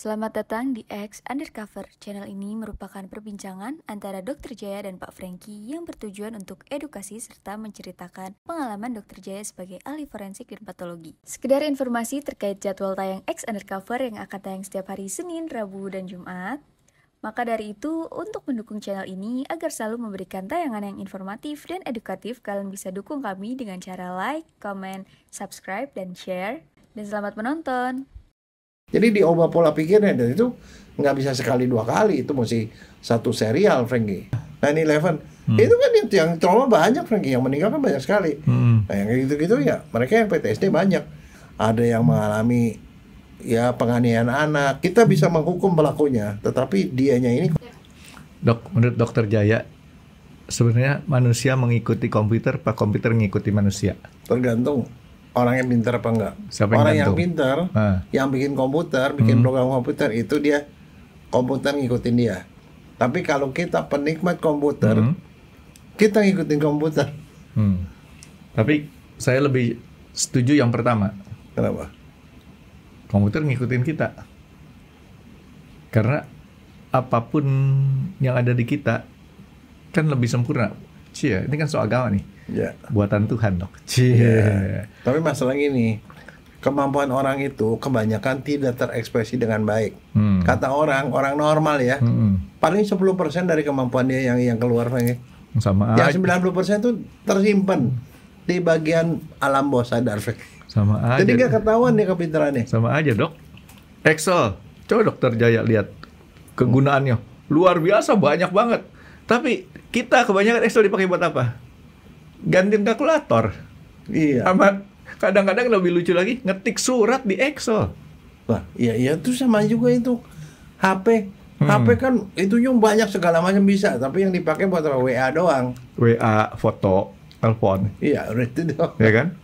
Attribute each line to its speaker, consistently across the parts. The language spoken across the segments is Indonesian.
Speaker 1: Selamat datang di X Undercover. Channel ini merupakan perbincangan antara Dr. Jaya dan Pak Franky yang bertujuan untuk edukasi serta menceritakan pengalaman Dr. Jaya sebagai ahli forensik dan patologi. Sekedar informasi terkait jadwal tayang X Undercover yang akan tayang setiap hari Senin, Rabu, dan Jumat. Maka dari itu, untuk mendukung channel ini agar selalu memberikan tayangan yang informatif dan edukatif, kalian bisa dukung kami dengan cara like, comment, subscribe, dan share. Dan selamat menonton!
Speaker 2: Jadi diubah pola pikirnya, dan itu nggak bisa sekali dua kali, itu mesti satu serial, Franky. 9/11 itu kan yang trauma banyak, Franky, yang meninggal kan banyak sekali. Nah yang gitu-gitu ya mereka yang PTSD banyak, ada yang mengalami ya penganiayaan anak. Kita bisa menghukum pelakunya, tetapi dianya ini.
Speaker 3: Dok, menurut Dokter Jaya, sebenarnya manusia mengikuti komputer, apa komputer mengikuti manusia?
Speaker 2: Tergantung orang yang pintar apa enggak.
Speaker 3: Siapa
Speaker 2: orang
Speaker 3: yang
Speaker 2: yang pintar, yang bikin komputer, bikin program komputer, itu dia komputer ngikutin dia. Tapi kalau kita penikmat komputer, kita ngikutin komputer.
Speaker 3: Tapi saya lebih setuju yang pertama.
Speaker 2: Kenapa?
Speaker 3: Komputer ngikutin kita. Karena apapun yang ada di kita kan lebih sempurna. Cie, ini kan soal agama nih.
Speaker 2: Ya.
Speaker 3: Buatan Tuhan, Dok. Cie.
Speaker 2: Ya. Tapi masalah ini, kemampuan orang itu kebanyakan tidak terekspresi dengan baik. Kata orang normal ya, paling 10% dari kemampuan dia yang keluar.
Speaker 3: Sama
Speaker 2: yang
Speaker 3: aja.
Speaker 2: 90% itu tersimpan di bagian alam bawah sadar.
Speaker 3: Sama aja.
Speaker 2: Jadi nggak ketahuan nih kepintarannya.
Speaker 3: Sama aja, Dok. Excel, coba Dokter Jaya lihat kegunaannya. Luar biasa, banyak banget. Tapi kita kebanyakan Excel dipakai buat apa? Gantiin kalkulator.
Speaker 2: Iya.
Speaker 3: Sama kadang-kadang lebih lucu lagi, ngetik surat di Excel.
Speaker 2: Wah, iya itu sama juga itu. HP kan itunya banyak segala macam bisa, tapi yang dipakai buat WA doang.
Speaker 3: WA, foto, telepon.
Speaker 2: Iya, itu doang.
Speaker 3: Ya kan?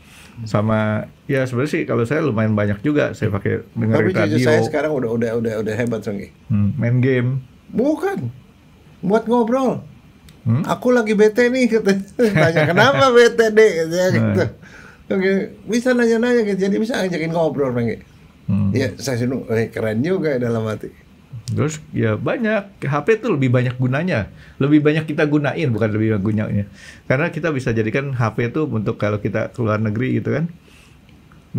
Speaker 3: Sama ya sebenarnya sih kalau saya lumayan banyak juga saya pakai dengerin
Speaker 2: Tapi
Speaker 3: radio.
Speaker 2: cucu saya sekarang udah hebat, Songki.
Speaker 3: Main game.
Speaker 2: Bukan. Buat ngobrol. Aku lagi bete nih, tanya kenapa bete deh, gitu. Oke, bisa nanya-nanya gitu, jadi bisa ngajakin ngobrol, Franky. Ya, saya senang, keren juga ya dalam hati.
Speaker 3: Terus ya banyak, HP itu lebih banyak gunanya, lebih banyak kita gunain, bukan lebih banyak gunanya. Karena kita bisa jadikan HP itu untuk kalau kita keluar negeri gitu kan.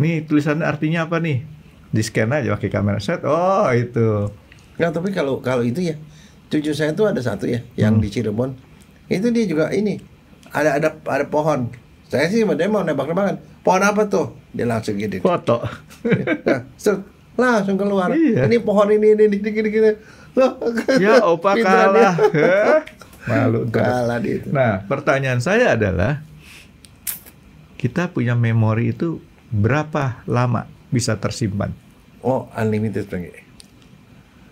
Speaker 3: Nih tulisannya artinya apa nih? Di scan aja pakai kamera set. Oh itu.
Speaker 2: Nggak, tapi kalau itu ya, cucu saya tuh ada satu ya, yang di Cirebon. Itu dia juga ini ada pohon. Saya sih dia mau nebak-nebakan. Pohon apa tuh? Dia langsung gini.
Speaker 3: Foto.
Speaker 2: Nah, langsung keluar.
Speaker 3: Iya.
Speaker 2: Ini pohon ini gini. Loh,
Speaker 3: Ya opa kalah. Malu.
Speaker 2: Kalah dia itu.
Speaker 3: Nah pertanyaan saya adalah, kita punya memori itu berapa lama bisa tersimpan?
Speaker 2: Oh, unlimited, Franky.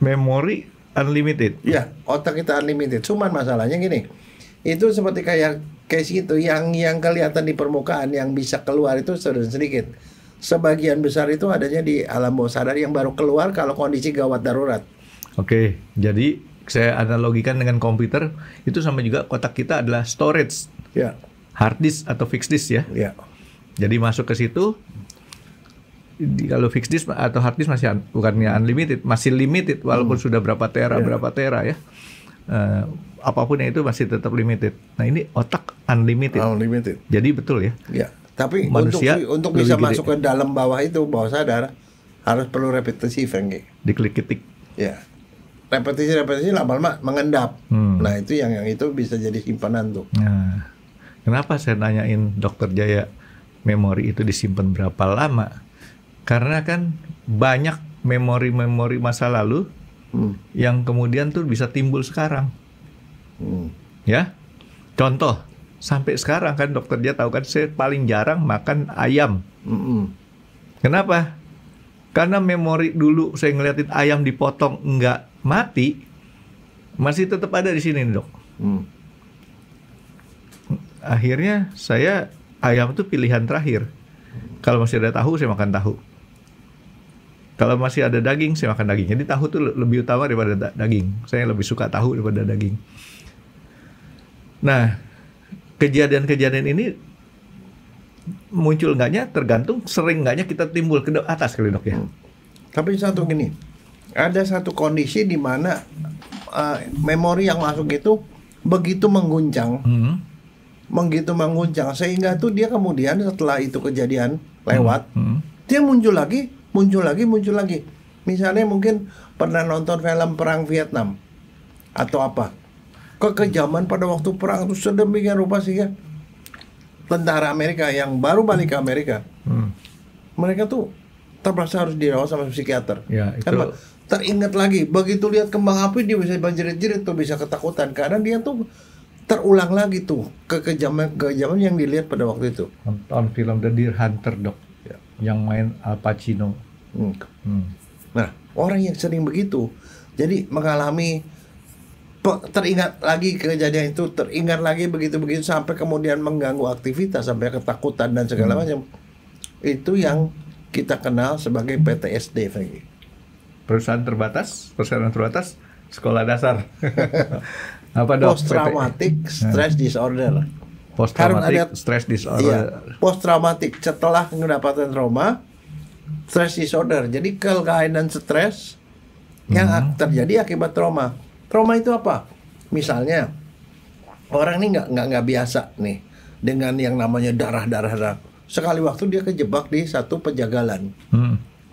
Speaker 3: Memori unlimited.
Speaker 2: Ya, otak kita unlimited. Cuman masalahnya gini. Itu seperti kayak case itu yang kelihatan di permukaan, yang bisa keluar itu sedikit. Sebagian besar itu adanya di alam bawah sadar yang baru keluar kalau kondisi gawat darurat.
Speaker 3: Oke, jadi saya analogikan dengan komputer, itu sama juga kotak kita adalah storage.
Speaker 2: Ya.
Speaker 3: Hard disk atau fixed disk ya.
Speaker 2: Ya.
Speaker 3: Jadi masuk ke situ, kalau fixed disk atau hard disk masih bukannya unlimited, masih limited walaupun sudah berapa tera ya. Apapun yang itu masih tetap limited. Nah ini otak unlimited.
Speaker 2: Unlimited.
Speaker 3: Jadi betul ya.
Speaker 2: Ya. Tapi
Speaker 3: Manusia
Speaker 2: untuk bisa masuk ke dalam bawah itu, bawah sadar, harus perlu repetisi, Franky.
Speaker 3: Diklik-ketik.
Speaker 2: Ya. Repetisi lama-lama mengendap. Nah itu yang itu bisa jadi simpanan tuh.
Speaker 3: Nah, kenapa saya nanyain Dokter Jaya memori itu disimpan berapa lama? Karena kan banyak memori-memori masa lalu yang kemudian tuh bisa timbul sekarang. Ya, contoh sampai sekarang kan Dokter Jaya tahu kan saya paling jarang makan ayam. Kenapa? Karena memori dulu saya ngeliatin ayam dipotong enggak mati, masih tetap ada di sini, Dok. Akhirnya saya ayam itu pilihan terakhir. Kalau masih ada tahu saya makan tahu. Kalau masih ada daging saya makan daging. Jadi tahu itu lebih utama daripada daging. Saya lebih suka tahu daripada daging. Nah, kejadian-kejadian ini muncul enggaknya tergantung sering enggaknya kita timbul ke atas kali, Dok ya.
Speaker 2: Tapi satu gini, ada satu kondisi di mana memori yang masuk itu begitu mengguncang, sehingga tuh dia kemudian setelah itu kejadian lewat, dia muncul lagi. Misalnya mungkin pernah nonton film perang Vietnam atau apa, kekejaman pada waktu perang itu sedemikian rupa sehingga tentara Amerika yang baru balik ke Amerika, mereka tuh terpaksa harus dirawat sama psikiater.
Speaker 3: Ya, itu...
Speaker 2: Karena teringat lagi, begitu lihat kembang api dia bisa banjir-jerit tuh, bisa ketakutan karena dia tuh terulang lagi tuh kekejaman yang dilihat pada waktu itu.
Speaker 3: Nonton film The Deer Hunter, Dok, yang main Al Pacino.
Speaker 2: Nah, orang yang sering begitu, jadi mengalami teringat lagi kejadian itu, teringat lagi begitu-begitu sampai kemudian mengganggu aktivitas sampai ketakutan dan segala macam. Itu yang kita kenal sebagai PTSD, Franky.
Speaker 3: Perusahaan terbatas, sekolah dasar. Apa, Dok?
Speaker 2: Post traumatic stress disorder.
Speaker 3: Post traumatic stress disorder.
Speaker 2: Iya, post traumatic setelah mendapatkan trauma, stress disorder. Jadi kelainan stres yang terjadi akibat trauma. Trauma itu apa? Misalnya orang ini nggak biasa nih dengan yang namanya darah. Sekali waktu dia kejebak di satu penjagalan,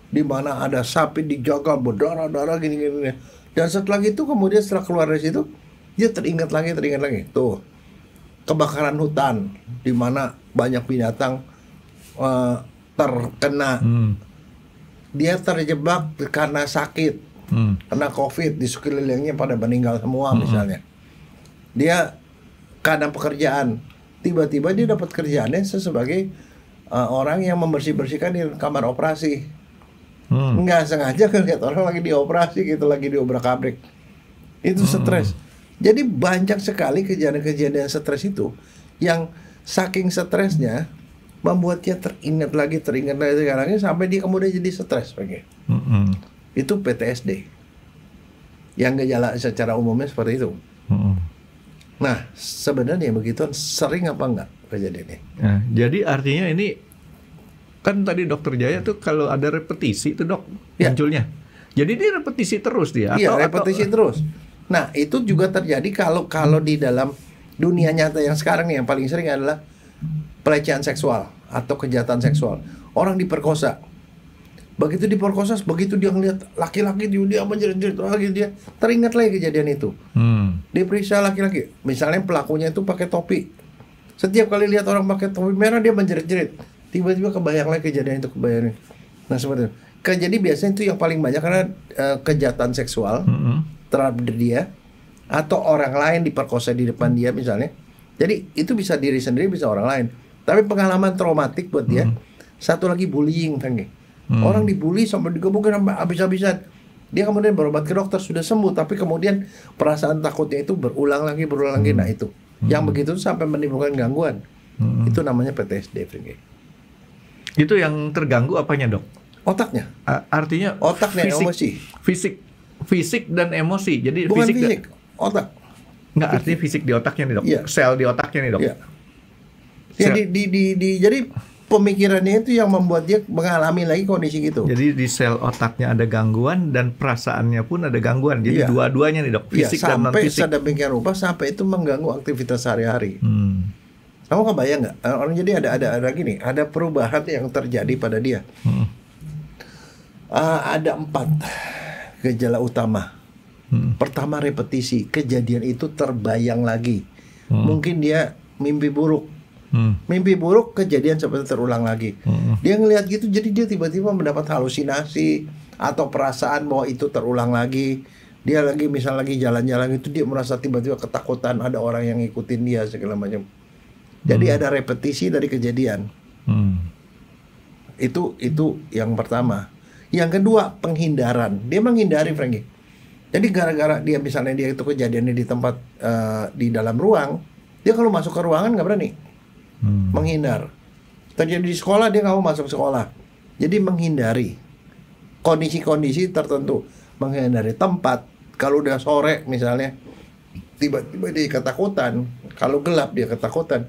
Speaker 2: di mana ada sapi dijagal berdarah gini. Dan setelah itu kemudian setelah keluar dari situ dia teringat lagi. Tuh kebakaran hutan di mana banyak binatang terkena. Dia terjebak karena sakit, kena COVID, di sekelilingnya pada meninggal semua misalnya. Dia karena pekerjaan, tiba-tiba dia dapat kerjaannya sebagai orang yang membersihkan di kamar operasi. Nggak sengaja kan lihat orang lagi dioperasi gitu, lagi diobrak-abrik. Itu stres. Jadi banyak sekali kejadian-kejadian stres itu yang saking stresnya membuat dia teringat lagi sampai dia kemudian jadi stres. Itu PTSD. Yang gejala secara umumnya seperti itu. Nah, sebenarnya begitu sering apa enggak kejadiannya?
Speaker 3: Nah, jadi artinya ini kan tadi Dokter Jaya tuh kalau ada repetisi itu, Dok, munculnya. Jadi dia repetisi terus dia.
Speaker 2: Iya, repetisi terus. Nah, itu juga terjadi kalau di dalam dunia nyata yang sekarang nih, yang paling sering adalah pelecehan seksual atau kejahatan seksual. Orang diperkosa. Begitu diperkosa, begitu dia ngeliat laki-laki dia menjerit-jerit lagi, dia teringat lagi kejadian itu. Dia periksa laki-laki. Misalnya pelakunya itu pakai topi. Setiap kali lihat orang pakai topi merah dia menjerit-jerit. Tiba-tiba kebayang lagi kejadian itu, Nah, seperti itu. Jadi biasanya itu yang paling banyak karena kejahatan seksual terhadap dia atau orang lain diperkosa di depan dia misalnya. Jadi itu bisa diri sendiri, bisa orang lain. Tapi pengalaman traumatik buat dia. Satu lagi bullying, orang dibully sampai digebukin sampai habis-habisan. Dia kemudian berobat ke dokter, sudah sembuh, tapi kemudian perasaan takutnya itu berulang lagi. Nah itu, yang begitu sampai menimbulkan gangguan. Itu namanya PTSD, Franky.
Speaker 3: Itu yang terganggu apanya, Dok?
Speaker 2: Otaknya.
Speaker 3: Artinya
Speaker 2: otaknya, emosi.
Speaker 3: Fisik dan emosi. Jadi
Speaker 2: bukan fisik, otak.
Speaker 3: Nggak, artinya fisik di otaknya nih, Dok.
Speaker 2: Iya.
Speaker 3: Sel di otaknya nih, Dok.
Speaker 2: Iya. Jadi pemikirannya itu yang membuat dia mengalami lagi kondisi gitu.
Speaker 3: Jadi di sel otaknya ada gangguan dan perasaannya pun ada gangguan. Jadi dua-duanya nih, Dok. Fisik dan non-fisik.
Speaker 2: Sampai sedemikian rupa sampai itu mengganggu aktivitas sehari-hari. Kamu kebayang nggak? Orang jadi ada gini, ada perubahan yang terjadi pada dia. Ada 4 gejala utama. Pertama, repetisi, kejadian itu terbayang lagi. Mungkin dia mimpi buruk. Mimpi buruk, kejadian seperti terulang lagi. Dia ngelihat gitu, jadi dia tiba-tiba mendapat halusinasi atau perasaan bahwa itu terulang lagi. Dia lagi misal lagi jalan-jalan itu dia merasa tiba-tiba ketakutan, ada orang yang ngikutin dia segala macam. Jadi ada repetisi dari kejadian. Itu yang pertama. Yang kedua, penghindaran. Dia menghindari, Franky. Jadi gara-gara dia misalnya dia itu kejadiannya di tempat di dalam ruang, dia kalau masuk ke ruangan nggak berani. Menghindar. Terjadi di sekolah, dia nggak mau masuk sekolah. Jadi menghindari kondisi-kondisi tertentu. Menghindari tempat. Kalau udah sore misalnya, tiba-tiba dia ketakutan. Kalau gelap dia ketakutan.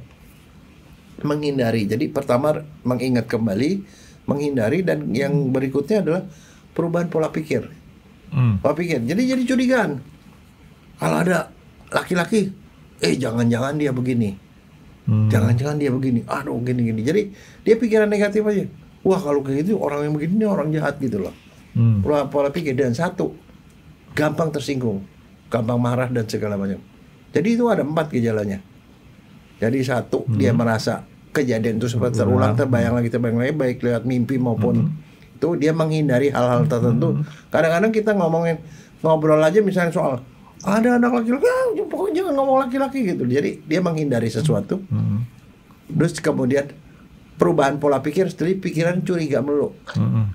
Speaker 2: Menghindari. Jadi pertama mengingat kembali, menghindari, dan yang berikutnya adalah perubahan pola pikir. Pola pikir. Jadi curigaan. Kalau ada laki-laki, jangan-jangan dia begini. Jangan-jangan dia begini. Aduh, gini-gini. Jadi dia pikiran negatif aja. Wah, kalau kayak gitu orang yang begini ini orang jahat gitu loh. Pola pikir. Dan satu, gampang tersinggung, gampang marah dan segala macam. Jadi itu ada 4 gejalanya. Jadi satu, dia merasa kejadian itu seperti terulang, terbayang lagi, baik lewat mimpi maupun itu dia menghindari hal-hal tertentu. Kadang-kadang kita ngobrol aja misalnya soal ada anak laki-laki, pokoknya jangan ngomong laki-laki gitu. Jadi dia menghindari sesuatu. Terus kemudian perubahan pola pikir, setelah pikiran curiga melulu,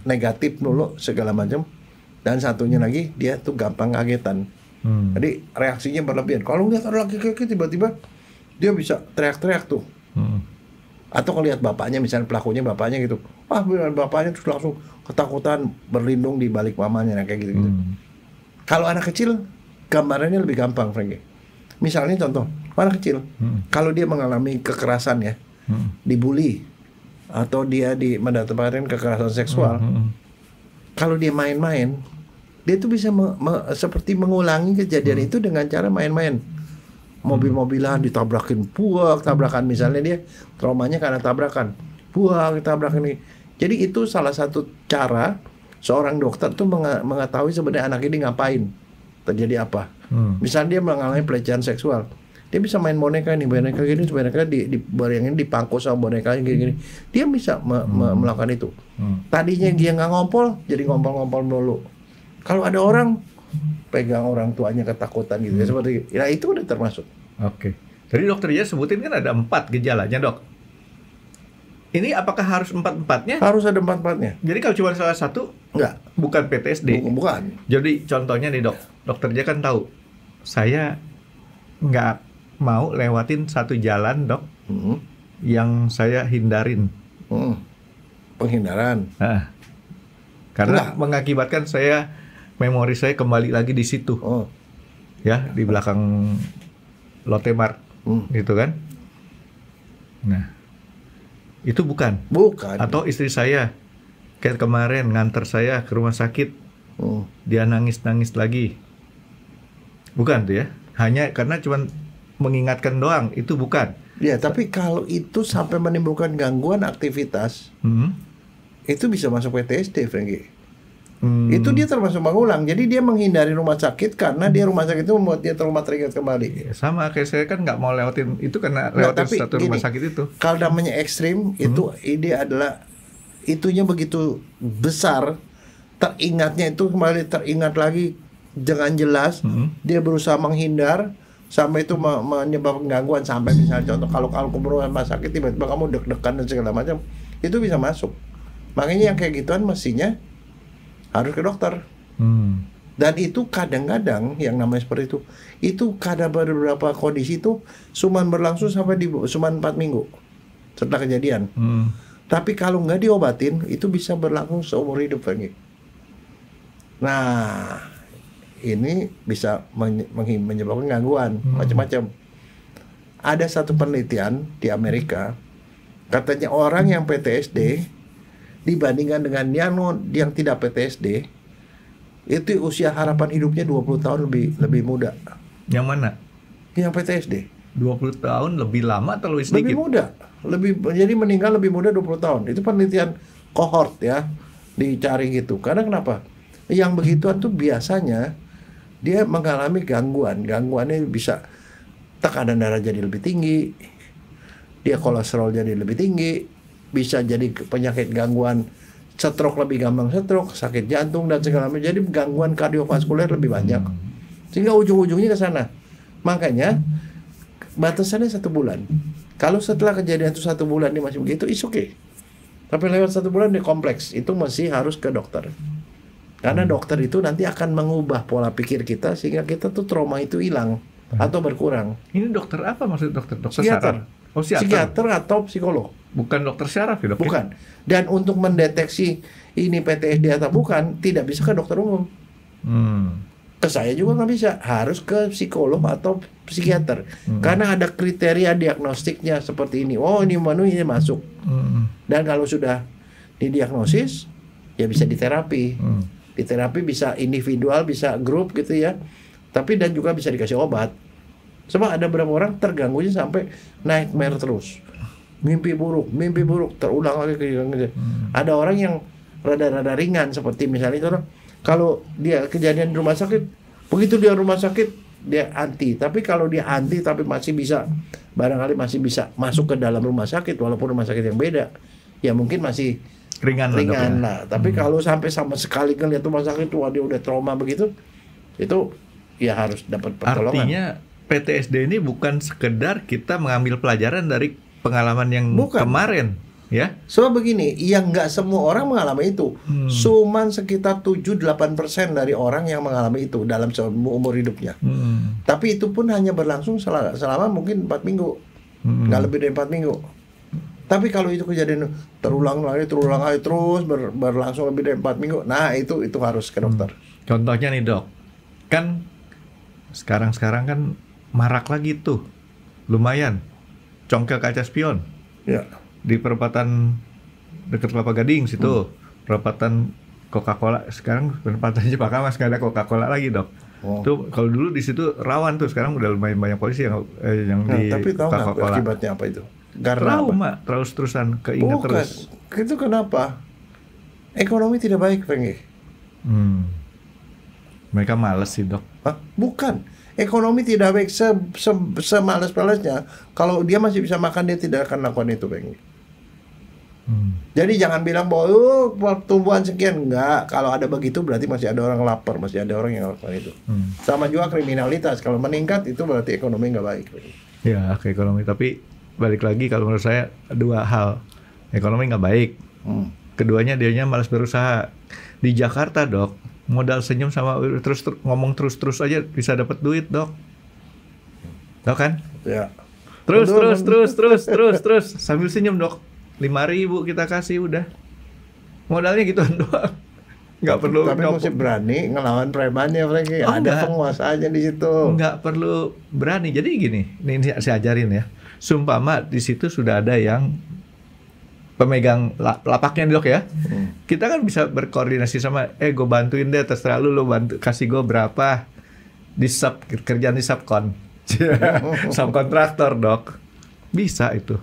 Speaker 2: negatif melulu segala macam. Dan satunya lagi dia tuh gampang kagetan. Jadi reaksinya berlebihan. Kalau lihat ada laki-laki tiba-tiba dia bisa teriak-teriak tuh. Atau kalau lihat bapaknya, misalnya pelakunya bapaknya gitu, bapaknya terus langsung ketakutan berlindung di balik mamanya, kayak gitu-gitu. Kalau anak kecil gambarannya lebih gampang, Frankie. Misalnya contoh, anak kecil kalau dia mengalami kekerasan ya, dibully atau dia mendapatkan kekerasan seksual, kalau dia main-main, dia tuh bisa seperti mengulangi kejadian itu dengan cara main-main. Mobil-mobilan ditabrakin, tabrakan, misalnya dia traumanya karena tabrakan, tabrakan ini. Jadi itu salah satu cara seorang dokter tuh mengetahui sebenarnya anak ini ngapain, terjadi apa. Misalnya dia mengalami pelecehan seksual, dia bisa main boneka gini, boneka dibayangin dipangku sama boneka gini. Dia bisa melakukan itu. Tadinya dia nggak ngompol, jadi ngompol-ngompol dulu. Kalau ada orang pegang orang tuanya ketakutan gitu, seperti itu udah termasuk.
Speaker 3: Oke. Jadi dokter ya sebutin kan ada 4 gejalanya, Dok. Ini apakah harus 4-4-nya?
Speaker 2: Harus ada 4-4-nya.
Speaker 3: Jadi kalau cuma salah satu,
Speaker 2: enggak,
Speaker 3: bukan PTSD.
Speaker 2: Bukan.
Speaker 3: Jadi contohnya nih, Dok, dokter dia kan tahu saya nggak mau lewatin satu jalan, Dok, yang saya hindarin.
Speaker 2: Penghindaran.
Speaker 3: Karena mengakibatkan memori saya kembali lagi di situ. Ya, di belakang Lotte Mart. Gitu kan. Nah, itu bukan. Atau istri saya kayak kemarin nganter saya ke rumah sakit, dia nangis-nangis lagi, bukan tuh ya, hanya karena cuma mengingatkan doang, itu bukan.
Speaker 2: Ya, tapi kalau itu sampai menimbulkan gangguan aktivitas, itu bisa masuk PTSD, Frankie. Itu dia termasuk mengulang. Jadi dia menghindari rumah sakit karena dia rumah sakit itu membuat dia trauma teringat kembali.
Speaker 3: Sama kayak saya kan nggak mau lewatin itu karena lewatin satu rumah sakit itu.
Speaker 2: Kalau namanya ekstrim, itu ide adalah itunya begitu besar, teringatnya itu kembali teringat lagi dengan jelas. Dia berusaha menghindar sampai itu menyebabkan gangguan, sampai misalnya contoh kalau ke rumah sakit tiba-tiba kamu deg-degan dan segala macam, itu bisa masuk. Makanya yang kayak gituan mestinya harus ke dokter. Dan itu kadang-kadang yang namanya seperti itu kadang beberapa kondisi itu cuman berlangsung sampai cuman 4 minggu setelah kejadian. Tapi kalau nggak diobatin itu bisa berlangsung seumur hidup lagi. Nah, ini bisa menyebabkan gangguan macam-macam. Ada satu penelitian di Amerika, katanya orang yang PTSD dibandingkan dengan yang tidak PTSD, itu usia harapan hidupnya 20 tahun lebih muda.
Speaker 3: Yang mana?
Speaker 2: Yang PTSD.
Speaker 3: 20 tahun lebih lama atau lebih sedikit?
Speaker 2: Lebih muda. Jadi meninggal lebih muda 20 tahun. Itu penelitian kohort ya, dicari gitu. Karena kenapa? Yang begituan tuh biasanya dia mengalami gangguan. Gangguannya bisa tekanan darah jadi lebih tinggi, dia kolesterol jadi lebih tinggi, bisa jadi penyakit gangguan stroke, lebih gampang stroke, sakit jantung dan segala macam. Jadi gangguan kardiovaskuler lebih banyak. Sehingga ujung-ujungnya ke sana. Makanya batasannya 1 bulan. Kalau setelah kejadian itu 1 bulan dia masih begitu, is okay. Tapi lewat 1 bulan dia kompleks, itu masih harus ke dokter. Karena dokter itu nanti akan mengubah pola pikir kita sehingga kita tuh trauma itu hilang atau berkurang.
Speaker 3: Ini dokter apa maksud dokter? Dokter
Speaker 2: psikiater.
Speaker 3: Psikiater
Speaker 2: Atau psikolog.
Speaker 3: Bukan dokter syaraf ya, Dok?
Speaker 2: Bukan. Dan untuk mendeteksi ini PTSD atau bukan, tidak bisa ke dokter umum. Ke saya juga nggak bisa, harus ke psikolog atau psikiater. Karena ada kriteria diagnostiknya seperti ini. Oh, ini masuk. Dan kalau sudah didiagnosis, ya bisa diterapi. Di terapi bisa individual, bisa grup gitu ya. Tapi dan juga bisa dikasih obat. Sebab ada beberapa orang terganggunya sampai nightmare terus. Mimpi buruk, terulang lagi. Ada orang yang rada-rada ringan seperti misalnya itu, kalau dia kejadian di rumah sakit, begitu dia rumah sakit dia anti. Tapi kalau dia anti tapi masih bisa, barangkali masih bisa masuk ke dalam rumah sakit walaupun rumah sakit yang beda, ya mungkin masih ringan lah. Tapi kalau sampai sama sekali ngelihat rumah sakit, wah dia udah trauma begitu, itu ya harus dapat pertolongan.
Speaker 3: Artinya PTSD ini bukan sekedar kita mengambil pelajaran dari pengalaman yang kemarin, ya?
Speaker 2: Sebab begini, yang nggak semua orang mengalami itu. Cuman sekitar 7-8% dari orang yang mengalami itu dalam umur hidupnya. Tapi itu pun hanya berlangsung selama mungkin 4 minggu. Nggak lebih dari 4 minggu. Tapi kalau itu kejadian terulang lagi terus berlangsung lebih dari 4 minggu, nah itu harus ke dokter.
Speaker 3: Contohnya nih dok, kan sekarang kan marak lagi tuh, lumayan, congkel kaca spion.
Speaker 2: Ya.
Speaker 3: Di perempatan dekat Kelapa Gading situ, perempatan Coca-Cola. Sekarang perempatannya Cempaka Mas nggak ada Coca-Cola lagi dok. Tuh kalau dulu di situ rawan tuh, sekarang udah lumayan banyak polisi yang di
Speaker 2: tapi tahu
Speaker 3: Coca-Cola.
Speaker 2: Akibatnya apa itu? Karena
Speaker 3: trauma, terus-terusan keinget terus.
Speaker 2: Itu kenapa? Ekonomi tidak baik, Frengi.
Speaker 3: Mereka males sih dok.
Speaker 2: Bukan, ekonomi tidak baik semalas-malasnya. Kalau dia masih bisa makan, dia tidak akan lakukan itu, Frengi. Jadi jangan bilang bahwa pertumbuhan sekian, enggak. Kalau ada begitu berarti masih ada orang lapar, masih ada orang yang lakukan itu. Sama juga kriminalitas, kalau meningkat itu berarti ekonomi nggak baik.
Speaker 3: Ya, ke ekonomi. Tapi balik lagi kalau menurut saya dua hal, ekonomi nggak baik. Keduanya dianya malas berusaha. Di Jakarta dok, modal senyum sama ngomong terus aja bisa dapat duit dok. Tau kan?
Speaker 2: Ya.
Speaker 3: Terus sambil senyum dok. 5.000 kita kasih udah. Modalnya gituan doang. Nggak perlu.
Speaker 2: Tapi mesti berani ngelawan premannya, Franky. Ada penguasanya di situ.
Speaker 3: Nggak perlu berani. Jadi gini, ini saya ajarin ya. Sumpama di situ sudah ada yang pemegang lapaknya dok ya. Kita kan bisa berkoordinasi sama, gue bantuin deh, terserah lu bantu, kasih gue berapa di kerjaan di subkon. Subkontraktor dok. Bisa itu.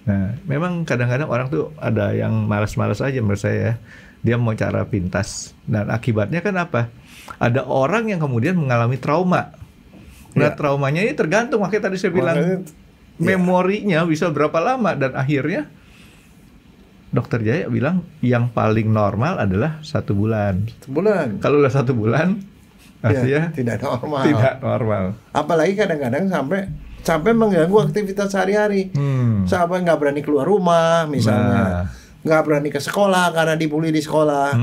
Speaker 3: Nah, memang kadang-kadang orang tuh ada yang malas-malas aja menurut saya ya. Dia mau cara pintas. Dan akibatnya kan apa? Ada orang yang kemudian mengalami trauma. Nah, traumanya ini tergantung. Makanya tadi saya bilang, memorinya bisa berapa lama. Dan akhirnya, Dokter Jaya bilang, yang paling normal adalah 1 bulan.
Speaker 2: 1 bulan.
Speaker 3: Kalau udah 1 bulan, artinya
Speaker 2: tidak normal.
Speaker 3: Tidak normal.
Speaker 2: Apalagi kadang-kadang sampai mengganggu aktivitas sehari-hari. Sampai nggak berani keluar rumah misalnya, nggak berani ke sekolah karena dibully di sekolah.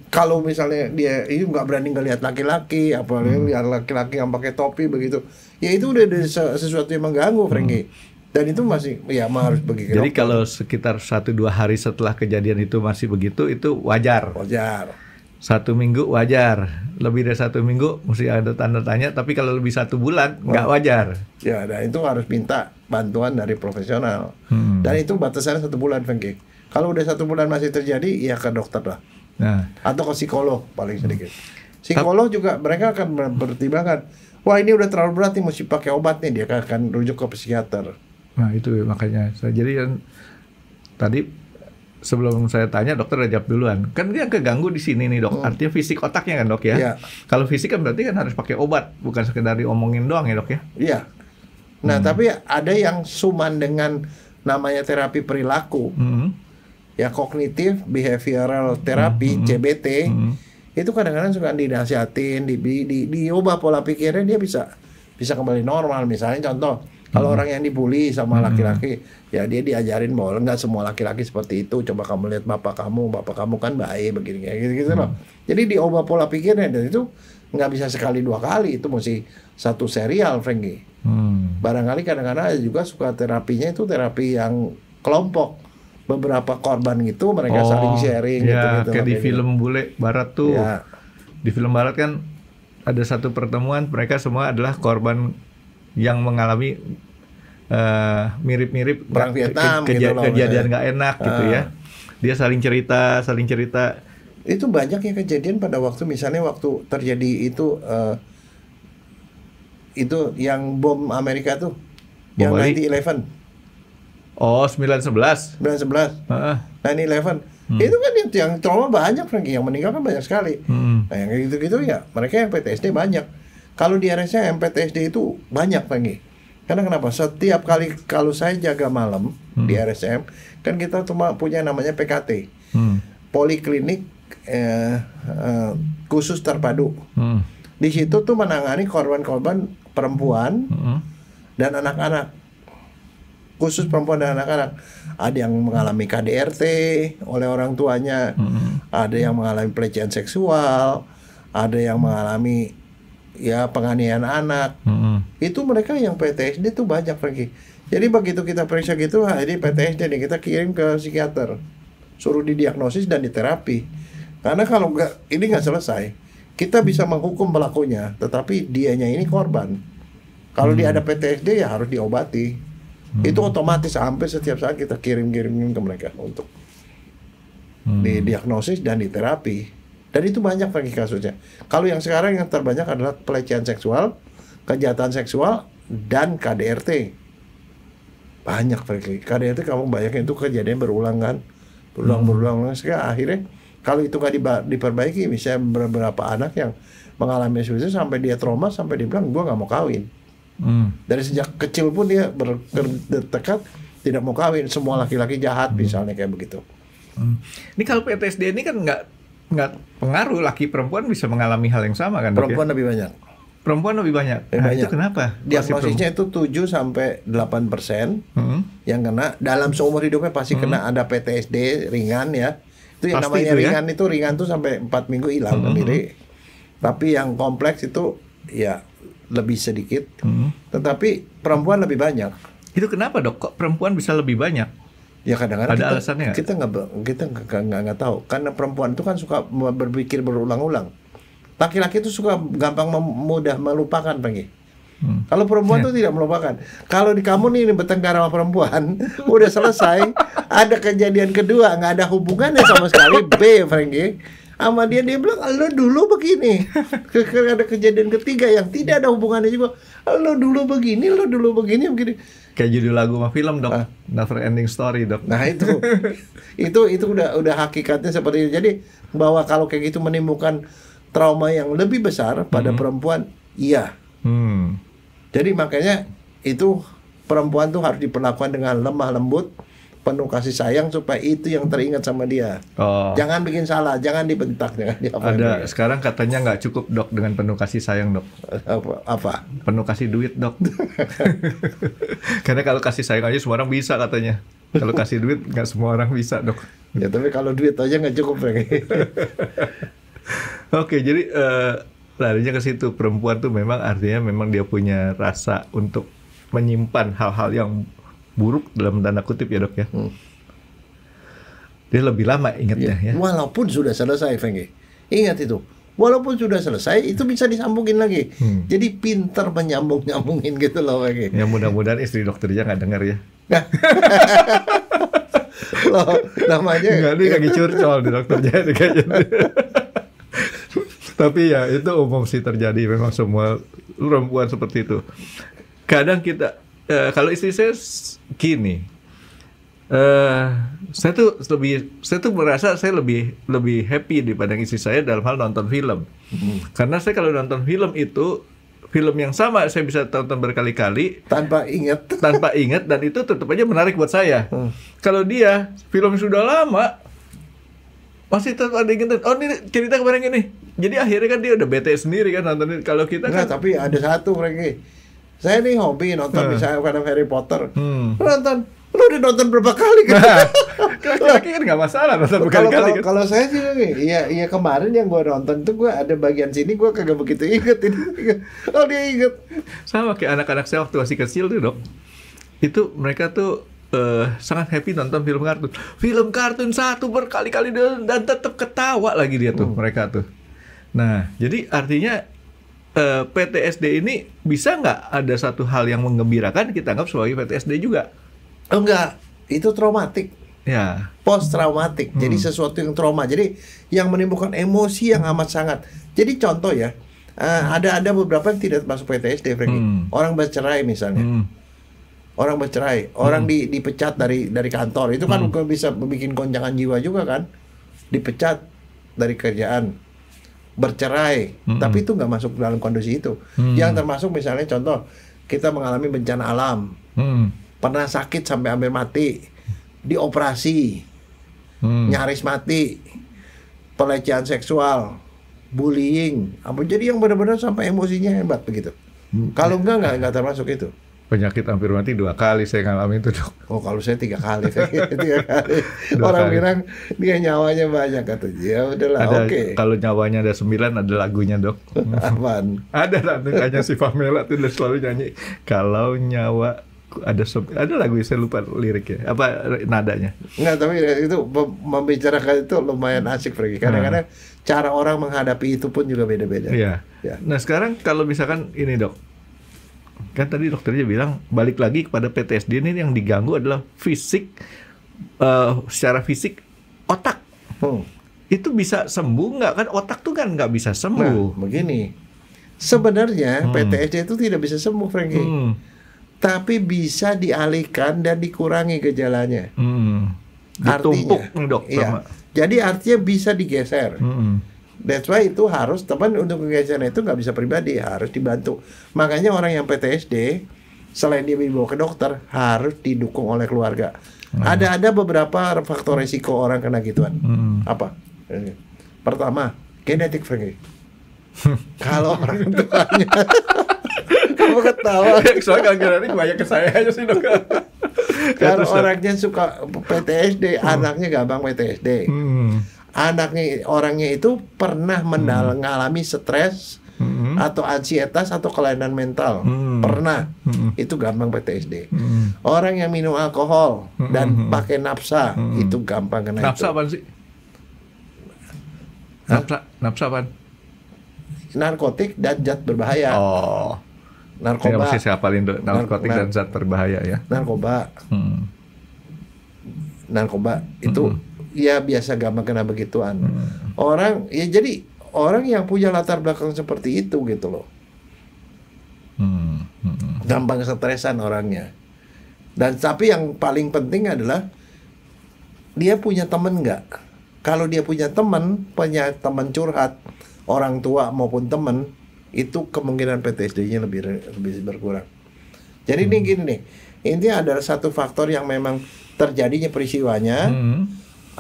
Speaker 2: Kalau misalnya dia itu nggak berani ngelihat laki-laki, apalagi lihat laki-laki yang pakai topi begitu, ya itu udah sesuatu yang mengganggu, Franky. Dan itu masih harus begitu.
Speaker 3: Jadi kalau sekitar 1-2 hari setelah kejadian itu masih begitu, itu wajar. 1 minggu wajar, lebih dari 1 minggu mesti ada tanda tanya. Tapi kalau lebih 1 bulan nggak wajar. Ya,
Speaker 2: dan itu harus minta bantuan dari profesional. Dan itu batasannya 1 bulan, Franky. Kalau udah 1 bulan masih terjadi, ya ke dokter lah. Atau ke psikolog paling sedikit. Psikolog juga mereka akan bertimbangkan. Wah, ini udah terlalu berat nih, mesti pakai obat nih. Dia akan rujuk ke psikiater.
Speaker 3: Nah itu makanya. Jadi kan tadi sebelum saya tanya, dokter udah jawab duluan. Kan dia keganggu di sini nih dok. Artinya fisik otaknya kan dok ya. Kalau fisik kan berarti kan harus pakai obat, bukan sekedar diomongin doang ya dok ya. Iya.
Speaker 2: Nah tapi ada yang suman dengan namanya terapi perilaku, ya kognitif behavioral therapy (CBT). Itu kadang-kadang suka dinasihatin, diubah pola pikirnya, dia bisa kembali normal. Misalnya contoh, kalau orang yang dibully sama laki-laki, ya dia diajarin bahwa nggak semua laki-laki seperti itu. Coba kamu lihat bapak kamu kan baik begini gitu loh. Jadi diubah pola pikirnya, dan itu nggak bisa sekali 2 kali, itu mesti satu serial, Franky. Barangkali kadang-kadang ada juga suka terapinya itu terapi yang kelompok. Beberapa korban gitu mereka saling sharing
Speaker 3: gitu. Kayak di film bule barat tuh. Di film barat kan ada satu pertemuan, mereka semua adalah korban yang mengalami mirip-mirip
Speaker 2: perang Vietnam
Speaker 3: kejadian nggak enak gitu ya. Dia saling cerita.
Speaker 2: Itu banyak yang kejadian pada waktu misalnya waktu terjadi itu yang bom Amerika tuh, yang
Speaker 3: Bali?
Speaker 2: 9/11,
Speaker 3: Oh, 9/11.
Speaker 2: 9/11,
Speaker 3: Heeh.
Speaker 2: 9/11. Itu kan yang trauma banyak, Frankie, yang meninggal kan banyak sekali. Nah, yang gitu-gitu ya, mereka yang PTSD banyak. Kalau di RSM PTSD itu banyak, Frankie. Karena kenapa? Setiap kali kalau saya jaga malam di RSM, kan kita cuma punya namanya PKT, Poliklinik Khusus Terpadu. Di situ tuh menangani korban-korban perempuan dan anak-anak, khusus perempuan dan anak-anak. Ada yang mengalami KDRT oleh orang tuanya, ada yang mengalami pelecehan seksual, ada yang mengalami ya penganiayaan anak. Itu mereka yang PTSD tuh banyak, Frankie. Jadi begitu kita periksa gitu, ini PTSD nih, kita kirim ke psikiater, suruh didiagnosis dan diterapi. Karena kalau ini nggak selesai, kita bisa menghukum pelakunya, tetapi dianya ini korban. Kalau dia ada PTSD ya harus diobati. Itu otomatis hampir setiap saat kita kirim-kirimin ke mereka untuk didiagnosis dan diterapi. Dan itu banyak lagi kasusnya. Kalau yang sekarang yang terbanyak adalah pelecehan seksual, kejahatan seksual, dan KDRT. Banyak lagi. KDRT kamu bayangin itu kejadian berulang kan, berulang. Sekarang akhirnya kalau itu nggak diperbaiki, misalnya beberapa anak yang mengalami seperti itu sampai dia trauma, sampai dia bilang gua nggak mau kawin. Dari sejak kecil pun dia bertekad tidak mau kawin, semua laki-laki jahat misalnya kayak begitu.
Speaker 3: Ini kalau PTSD ini kan nggak pengaruh, laki perempuan bisa mengalami hal yang sama kan?
Speaker 2: Perempuan
Speaker 3: ya?
Speaker 2: lebih banyak.
Speaker 3: Perempuan lebih banyak. Nah, itu kenapa?
Speaker 2: Diagnosisnya itu 7-8% yang kena dalam seumur hidupnya pasti kena ada PTSD ringan ya. Itu yang
Speaker 3: Pasti
Speaker 2: namanya
Speaker 3: itu,
Speaker 2: ringan ya? Itu ringan tuh sampai 4 minggu hilang sendiri. Tapi yang kompleks itu ya lebih sedikit. Tetapi perempuan lebih banyak.
Speaker 3: Itu kenapa, Dok? Kok perempuan bisa lebih banyak?
Speaker 2: Ya kadang-kadang
Speaker 3: ada alasannya
Speaker 2: kita nggak tahu, karena perempuan itu kan suka berpikir berulang-ulang. Laki-laki itu suka gampang mudah melupakan, Pagi. Kalau perempuan tuh tidak melupakan. Kalau di kamu nih bertengkar sama perempuan, udah selesai, ada kejadian kedua nggak ada hubungannya sama sekali, Frankie. Sama dia bilang, lo dulu begini. Ada kejadian ketiga yang tidak ada hubungannya juga. Lo dulu begini.
Speaker 3: Kayak judul lagu sama film, Dok. Never Ending Story, Dok.
Speaker 2: Nah itu udah hakikatnya seperti itu. Jadi bahwa kalau kayak gitu menimbulkan trauma yang lebih besar pada perempuan, iya. Jadi makanya itu perempuan tuh harus diperlakukan dengan lemah lembut, penuh kasih sayang, supaya itu yang teringat sama dia. Jangan bikin salah, jangan dibentak, jangan diapain.
Speaker 3: Ada sekarang katanya nggak cukup, Dok, dengan penuh kasih sayang, Dok.
Speaker 2: Apa?
Speaker 3: Penuh kasih duit, Dok. Karena kalau kasih sayang aja semua orang bisa katanya. Kalau kasih duit nggak semua orang bisa, Dok.
Speaker 2: Ya tapi kalau duit aja nggak cukup,
Speaker 3: Oke, jadi larinya ke situ. Perempuan tuh memang artinya memang dia punya rasa untuk menyimpan hal-hal yang buruk dalam tanda kutip ya, Dok ya. Dia lebih lama ingatnya ya.
Speaker 2: Walaupun sudah selesai, Frankie. Ingat itu. Walaupun sudah selesai, itu bisa disambungin lagi. Jadi pinter menyambung-nyambungin gitu loh, Frankie.
Speaker 3: Ya mudah-mudahan istri dokternya nggak dengar ya.
Speaker 2: Loh, namanya
Speaker 3: nggak, dia kaki curcol di dokternya kayaknya. Tapi ya itu umum sih terjadi, memang semua perempuan seperti itu. Kadang kita kalau istri saya gini, saya tuh merasa saya lebih happy daripada istri saya dalam hal nonton film. Karena saya kalau nonton film itu film yang sama saya bisa tonton berkali-kali
Speaker 2: tanpa ingat
Speaker 3: dan itu tetap aja menarik buat saya. Kalau dia film sudah lama masih tetap ada ingat, oh ini cerita kemarin ini. Jadi akhirnya kan dia udah bete sendiri kan nontonin. Kalau kita
Speaker 2: kan,
Speaker 3: tapi
Speaker 2: ada satu, Frankie. Saya nih hobi nonton misalnya film Harry Potter. Lu udah nonton berapa kali kan?
Speaker 3: Laki-laki kan nggak masalah nonton berkali-kali kan.
Speaker 2: Kalau saya sih nih, iya kemarin yang gue nonton tuh gue ada bagian sini gue kagak begitu inget ini. Oh dia inget.
Speaker 3: Sama kayak anak-anak saya waktu masih kecil tuh, Dok. Itu mereka tuh sangat happy nonton film kartun. Film kartun satu berkali-kali dan tetap ketawa lagi dia tuh mereka tuh. Nah, jadi artinya PTSD ini bisa nggak ada satu hal yang menggembirakan kita anggap sebagai PTSD juga?
Speaker 2: Oh enggak, itu traumatik.
Speaker 3: Ya.
Speaker 2: Post traumatik. Jadi sesuatu yang trauma. Jadi yang menimbulkan emosi yang amat sangat. Jadi contoh ya, ada beberapa yang tidak masuk PTSD, Frankie. Orang bercerai misalnya. Orang bercerai, orang dipecat dari kantor. Itu kan bisa bikin goncangan jiwa juga kan. Dipecat dari kerjaan, bercerai, tapi itu nggak masuk dalam kondisi itu. Yang termasuk misalnya contoh, kita mengalami bencana alam, pernah sakit sampai hampir mati, dioperasi, nyaris mati, pelecehan seksual, bullying, apa jadi yang benar-benar sampai emosinya hebat begitu. Kalau nggak termasuk itu.
Speaker 3: Penyakit hampir mati 2 kali saya ngalamin itu, Dok.
Speaker 2: Oh, kalau saya 3 kali, 3 kali. Orang bilang dia nyawanya banyak katanya. Ya udahlah, oke.
Speaker 3: Kalau nyawanya ada 9, ada lagunya, Dok.
Speaker 2: Apaan?
Speaker 3: Ada lagunya si Pamela tuh udah selalu nyanyi. Kalau nyawa ada lagu, saya lupa liriknya. Apa nadanya?
Speaker 2: Enggak, tapi itu membicarakan itu lumayan asik, Frankie. Kadang-kadang cara orang menghadapi itu pun juga beda-beda.
Speaker 3: Iya. Ya. Nah, sekarang kalau misalkan ini, Dok. Kan tadi dokternya bilang balik lagi kepada PTSD ini yang diganggu adalah fisik, secara fisik otak. Itu bisa sembuh nggak kan? Otak tuh kan nggak bisa sembuh.
Speaker 2: Nah, begini, sebenarnya PTSD itu tidak bisa sembuh, Frankie. Tapi bisa dialihkan dan dikurangi gejalanya.
Speaker 3: Ditumpuk,
Speaker 2: artinya,
Speaker 3: Dok.
Speaker 2: Iya. Jadi artinya bisa digeser. That's why itu harus teman untuk kegeseran itu nggak bisa pribadi, harus dibantu. Makanya orang yang PTSD selain dia dibawa ke dokter harus didukung oleh keluarga. Ada beberapa faktor resiko orang kena gituan. Apa? Pertama, genetik, Frankie. Kalau orang tuanya kamu ketawa.
Speaker 3: Soalnya genetik banyak ke saya aja sih, Dok.
Speaker 2: Kalau orangnya suka PTSD, anaknya gampang PTSD. Orangnya itu pernah mengalami stres atau ansietas atau kelainan mental, pernah, itu gampang PTSD. Orang yang minum alkohol dan pakai napsa itu gampang kena
Speaker 3: napsa
Speaker 2: itu.
Speaker 3: Apaan sih? Napsa apaan?
Speaker 2: Narkotik dan zat berbahaya.
Speaker 3: Oh,
Speaker 2: narkoba.
Speaker 3: Ya, saya hafalin narkotik dan zat berbahaya ya.
Speaker 2: Narkoba. Narkoba itu ya biasa gampang kena begituan. Orang ya jadi orang yang punya latar belakang seperti itu gitu loh. Gampang stresan orangnya. Dan tapi yang paling penting adalah dia punya teman nggak. Kalau dia punya teman curhat, orang tua maupun teman, itu kemungkinan PTSD-nya lebih berkurang. Jadi ini gini nih, intinya ada satu faktor yang memang terjadinya peristiwanya.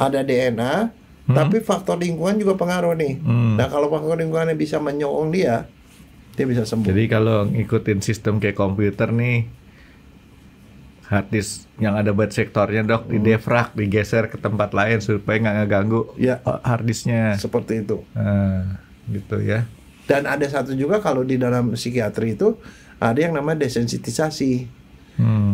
Speaker 2: Ada DNA, tapi faktor lingkungan juga pengaruh nih. Nah, kalau faktor lingkungannya bisa menyokong dia bisa sembuh.
Speaker 3: Jadi kalau ngikutin sistem kayak komputer nih, hard disk yang ada buat sektornya, Dok, di defrag, digeser ke tempat lain supaya nggak ngeganggu hard disknya.
Speaker 2: Seperti itu.
Speaker 3: Gitu ya.
Speaker 2: Dan ada satu juga kalau di dalam psikiatri itu ada yang namanya desensitisasi.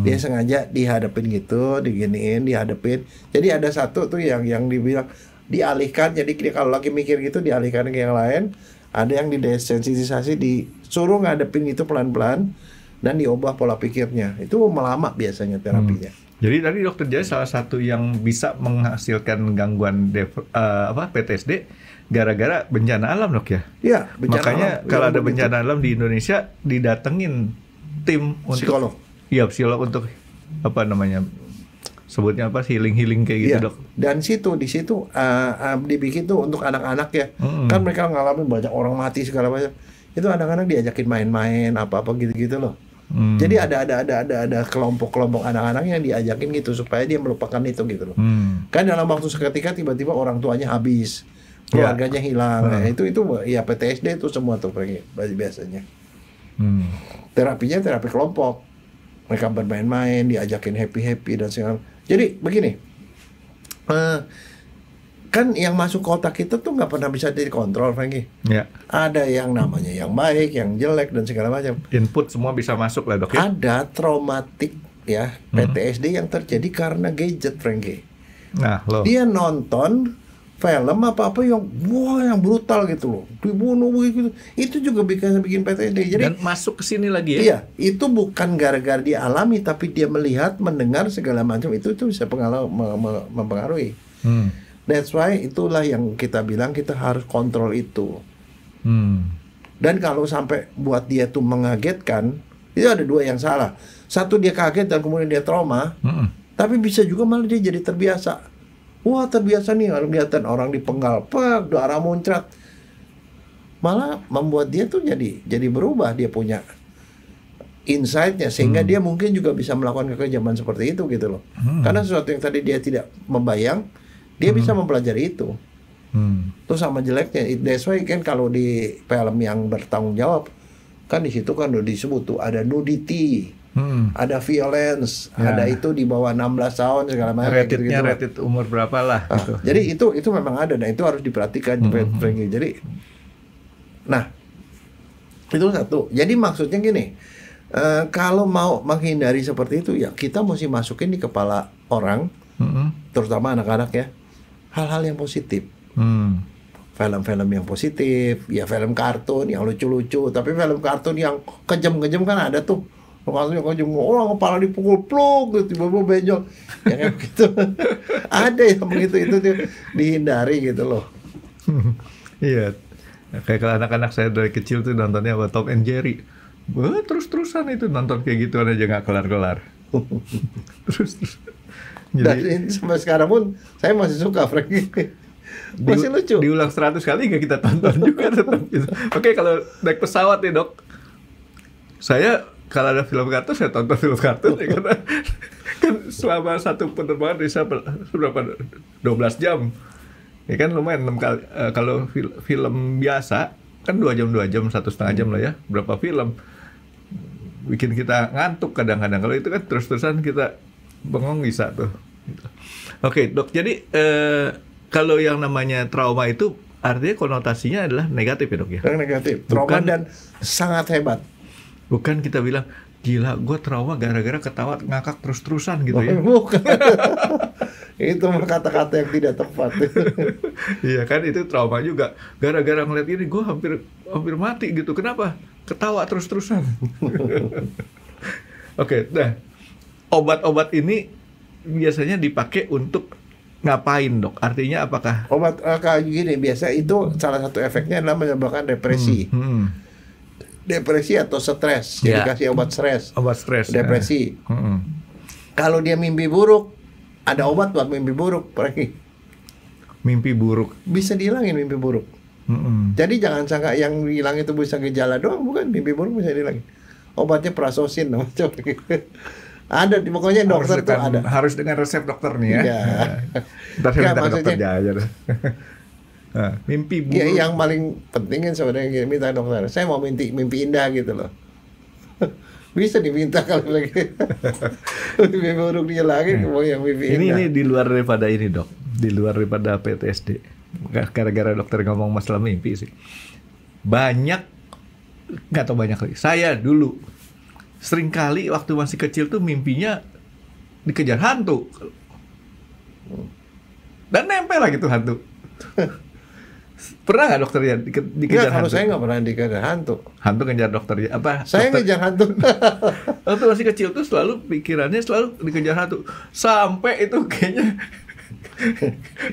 Speaker 2: Dia sengaja dihadapin gitu, diginiin, dihadapin. Jadi ada satu tuh yang dibilang dialihkan. Jadi dia kalau lagi mikir gitu dialihkan ke yang lain. Ada yang didesensitisasi, disuruh ngadepin gitu pelan-pelan dan diubah pola pikirnya. Itu lama biasanya terapinya.
Speaker 3: Jadi tadi Dokter Jaya salah satu yang bisa menghasilkan gangguan PTSD gara-gara bencana alam, Dok ya.
Speaker 2: Iya,
Speaker 3: makanya alam. Kalau ada bencana alam di Indonesia didatengin tim untuk
Speaker 2: psikolog.
Speaker 3: Iya, psikolog untuk apa namanya? Sebutnya apa? Healing kayak gitu, Dok.
Speaker 2: Dan di situ dibikin tuh untuk anak-anak ya. Kan mereka ngalamin banyak orang mati segala macam. Itu anak-anak diajakin main-main apa-apa gitu-gitu loh. Jadi ada kelompok-kelompok anak-anak yang diajakin gitu supaya dia melupakan itu gitu loh. Kan dalam waktu seketika tiba-tiba orang tuanya habis, keluarganya hilang. Nah, itu ya PTSD itu semua tuh biasanya. Terapinya terapi kelompok. Mereka bermain-main, diajakin happy dan segala. Jadi begini, kan yang masuk ke otak kita tuh nggak pernah bisa dikontrol, Frankie.
Speaker 3: Ya.
Speaker 2: Ada yang namanya yang baik, yang jelek dan segala macam.
Speaker 3: Input semua bisa masuk lah, Dok. Ya?
Speaker 2: Ada traumatik PTSD yang terjadi karena gadget, Frankie.
Speaker 3: Nah,
Speaker 2: dia nonton film apa-apa yang wah yang brutal gitu loh, dibunuh begitu, itu juga bikin PTSD. Jadi
Speaker 3: dan masuk ke sini lagi ya.
Speaker 2: iya, itu bukan gara-gara dia alami, tapi dia melihat, mendengar segala macam itu bisa mempengaruhi. That's why itulah yang kita bilang kita harus kontrol itu. Dan kalau sampai buat dia tuh mengagetkan, itu ada dua yang salah. Satu, dia kaget dan kemudian dia trauma. Tapi bisa juga malah dia jadi terbiasa. Wah, terbiasa nih kalau kelihatan orang dipenggal, darah muncrat. Malah membuat dia tuh jadi berubah, dia punya insight-nya sehingga dia mungkin juga bisa melakukan kekejaman seperti itu gitu loh. Karena sesuatu yang tadi dia tidak membayang, dia bisa mempelajari itu. Terus sama jeleknya, that's why kan kalau di film yang bertanggung jawab kan di situ kan udah disebut tuh ada nudity, ada violence, ada itu di bawah 16 tahun segala macam.
Speaker 3: Ratednya rated umur berapa lah. Gitu.
Speaker 2: Jadi itu memang ada, dan itu harus diperhatikan. Jadi, nah itu satu. Jadi maksudnya gini, kalau mau menghindari seperti itu ya kita mesti masukin di kepala orang, terutama anak-anak ya, hal-hal yang positif. Film-film yang positif, ya film kartun yang lucu-lucu. Tapi film kartun yang kejam-kejam kan ada tuh. Kartun yang kejam, orang kepala dipukul pluk, tiba-tiba benjol, yang gitu. Ada yang begitu, itu dihindari gitu loh.
Speaker 3: Iya, kayak kalau anak-anak saya dari kecil tuh nontonnya apa, Tom and Jerry. Wah, terus-terusan itu nonton kayak gituan aja nggak kelar-kelar. Terus.
Speaker 2: Dan sampai sekarang pun saya masih suka, Frank. Masih lucu.
Speaker 3: Diulang 100 kali nggak kita tonton juga tetap gitu. Oke, kalau naik pesawat nih dok, saya kalau ada film kartun saya tonton film kartun ya, karena kan selama satu penerbangan bisa berapa 12 jam ya kan, lumayan 6 kali. Kalau film biasa kan 2 jam 1,5 jam lah ya, berapa film bikin kita ngantuk kadang-kadang. Kalau itu kan terus-terusan kita bengong bisa tuh gitu. Oke dok, jadi kalau yang namanya trauma itu artinya konotasinya adalah negatif ya dok ya?
Speaker 2: Negatif, trauma dan sangat hebat.
Speaker 3: Bukan kita bilang, gila gue trauma gara-gara ketawa ngakak terus-terusan gitu ya?
Speaker 2: Bukan. Itu kata-kata yang tidak tepat.
Speaker 3: Iya kan, itu trauma juga. Gara-gara ngeliat ini gue hampir mati gitu. Kenapa? Ketawa terus-terusan. Oke, nah obat-obat ini biasanya dipakai untuk ngapain dok? Artinya apakah
Speaker 2: obat kayak gini biasa itu salah satu efeknya adalah menyebabkan depresi. Depresi atau stres. Jadi kasih obat stres. Depresi. Kalau dia mimpi buruk, ada obat buat mimpi buruk.
Speaker 3: Mimpi buruk
Speaker 2: bisa dihilangin mimpi buruk. Jadi jangan sangka yang hilang itu bisa gejala doang, bukan, mimpi buruk bisa dihilangin. Obatnya prasosin namanya. Ada, pokoknya dokter tuh ada.
Speaker 3: Harus dengan resep dokter nih ya.
Speaker 2: Iya.
Speaker 3: Ntar saya minta ke dokter Jaya. Nah, mimpi buruk.
Speaker 2: Ya, yang paling pentingin sebenarnya minta dokter. Saya mau mimpi indah gitu loh. Bisa diminta kalau lagi. Mimpi buruk dia lagi, mau yang mimpi indah.
Speaker 3: Ini di luar daripada ini dok. Di luar daripada PTSD. Gara-gara dokter ngomong masalah mimpi sih. Banyak, nggak tahu banyak lagi. Saya dulu seringkali waktu masih kecil tuh mimpinya dikejar hantu. Dan nempel lagi tuh hantu. Pernah nggak dokter ya dikejar hantu?
Speaker 2: Kalau saya nggak pernah dikejar hantu.
Speaker 3: Hantu ngejar dokter ya? Apa?
Speaker 2: Saya
Speaker 3: dokter
Speaker 2: ngejar hantu.
Speaker 3: Waktu masih kecil tuh selalu pikirannya selalu dikejar hantu. Sampai itu kayaknya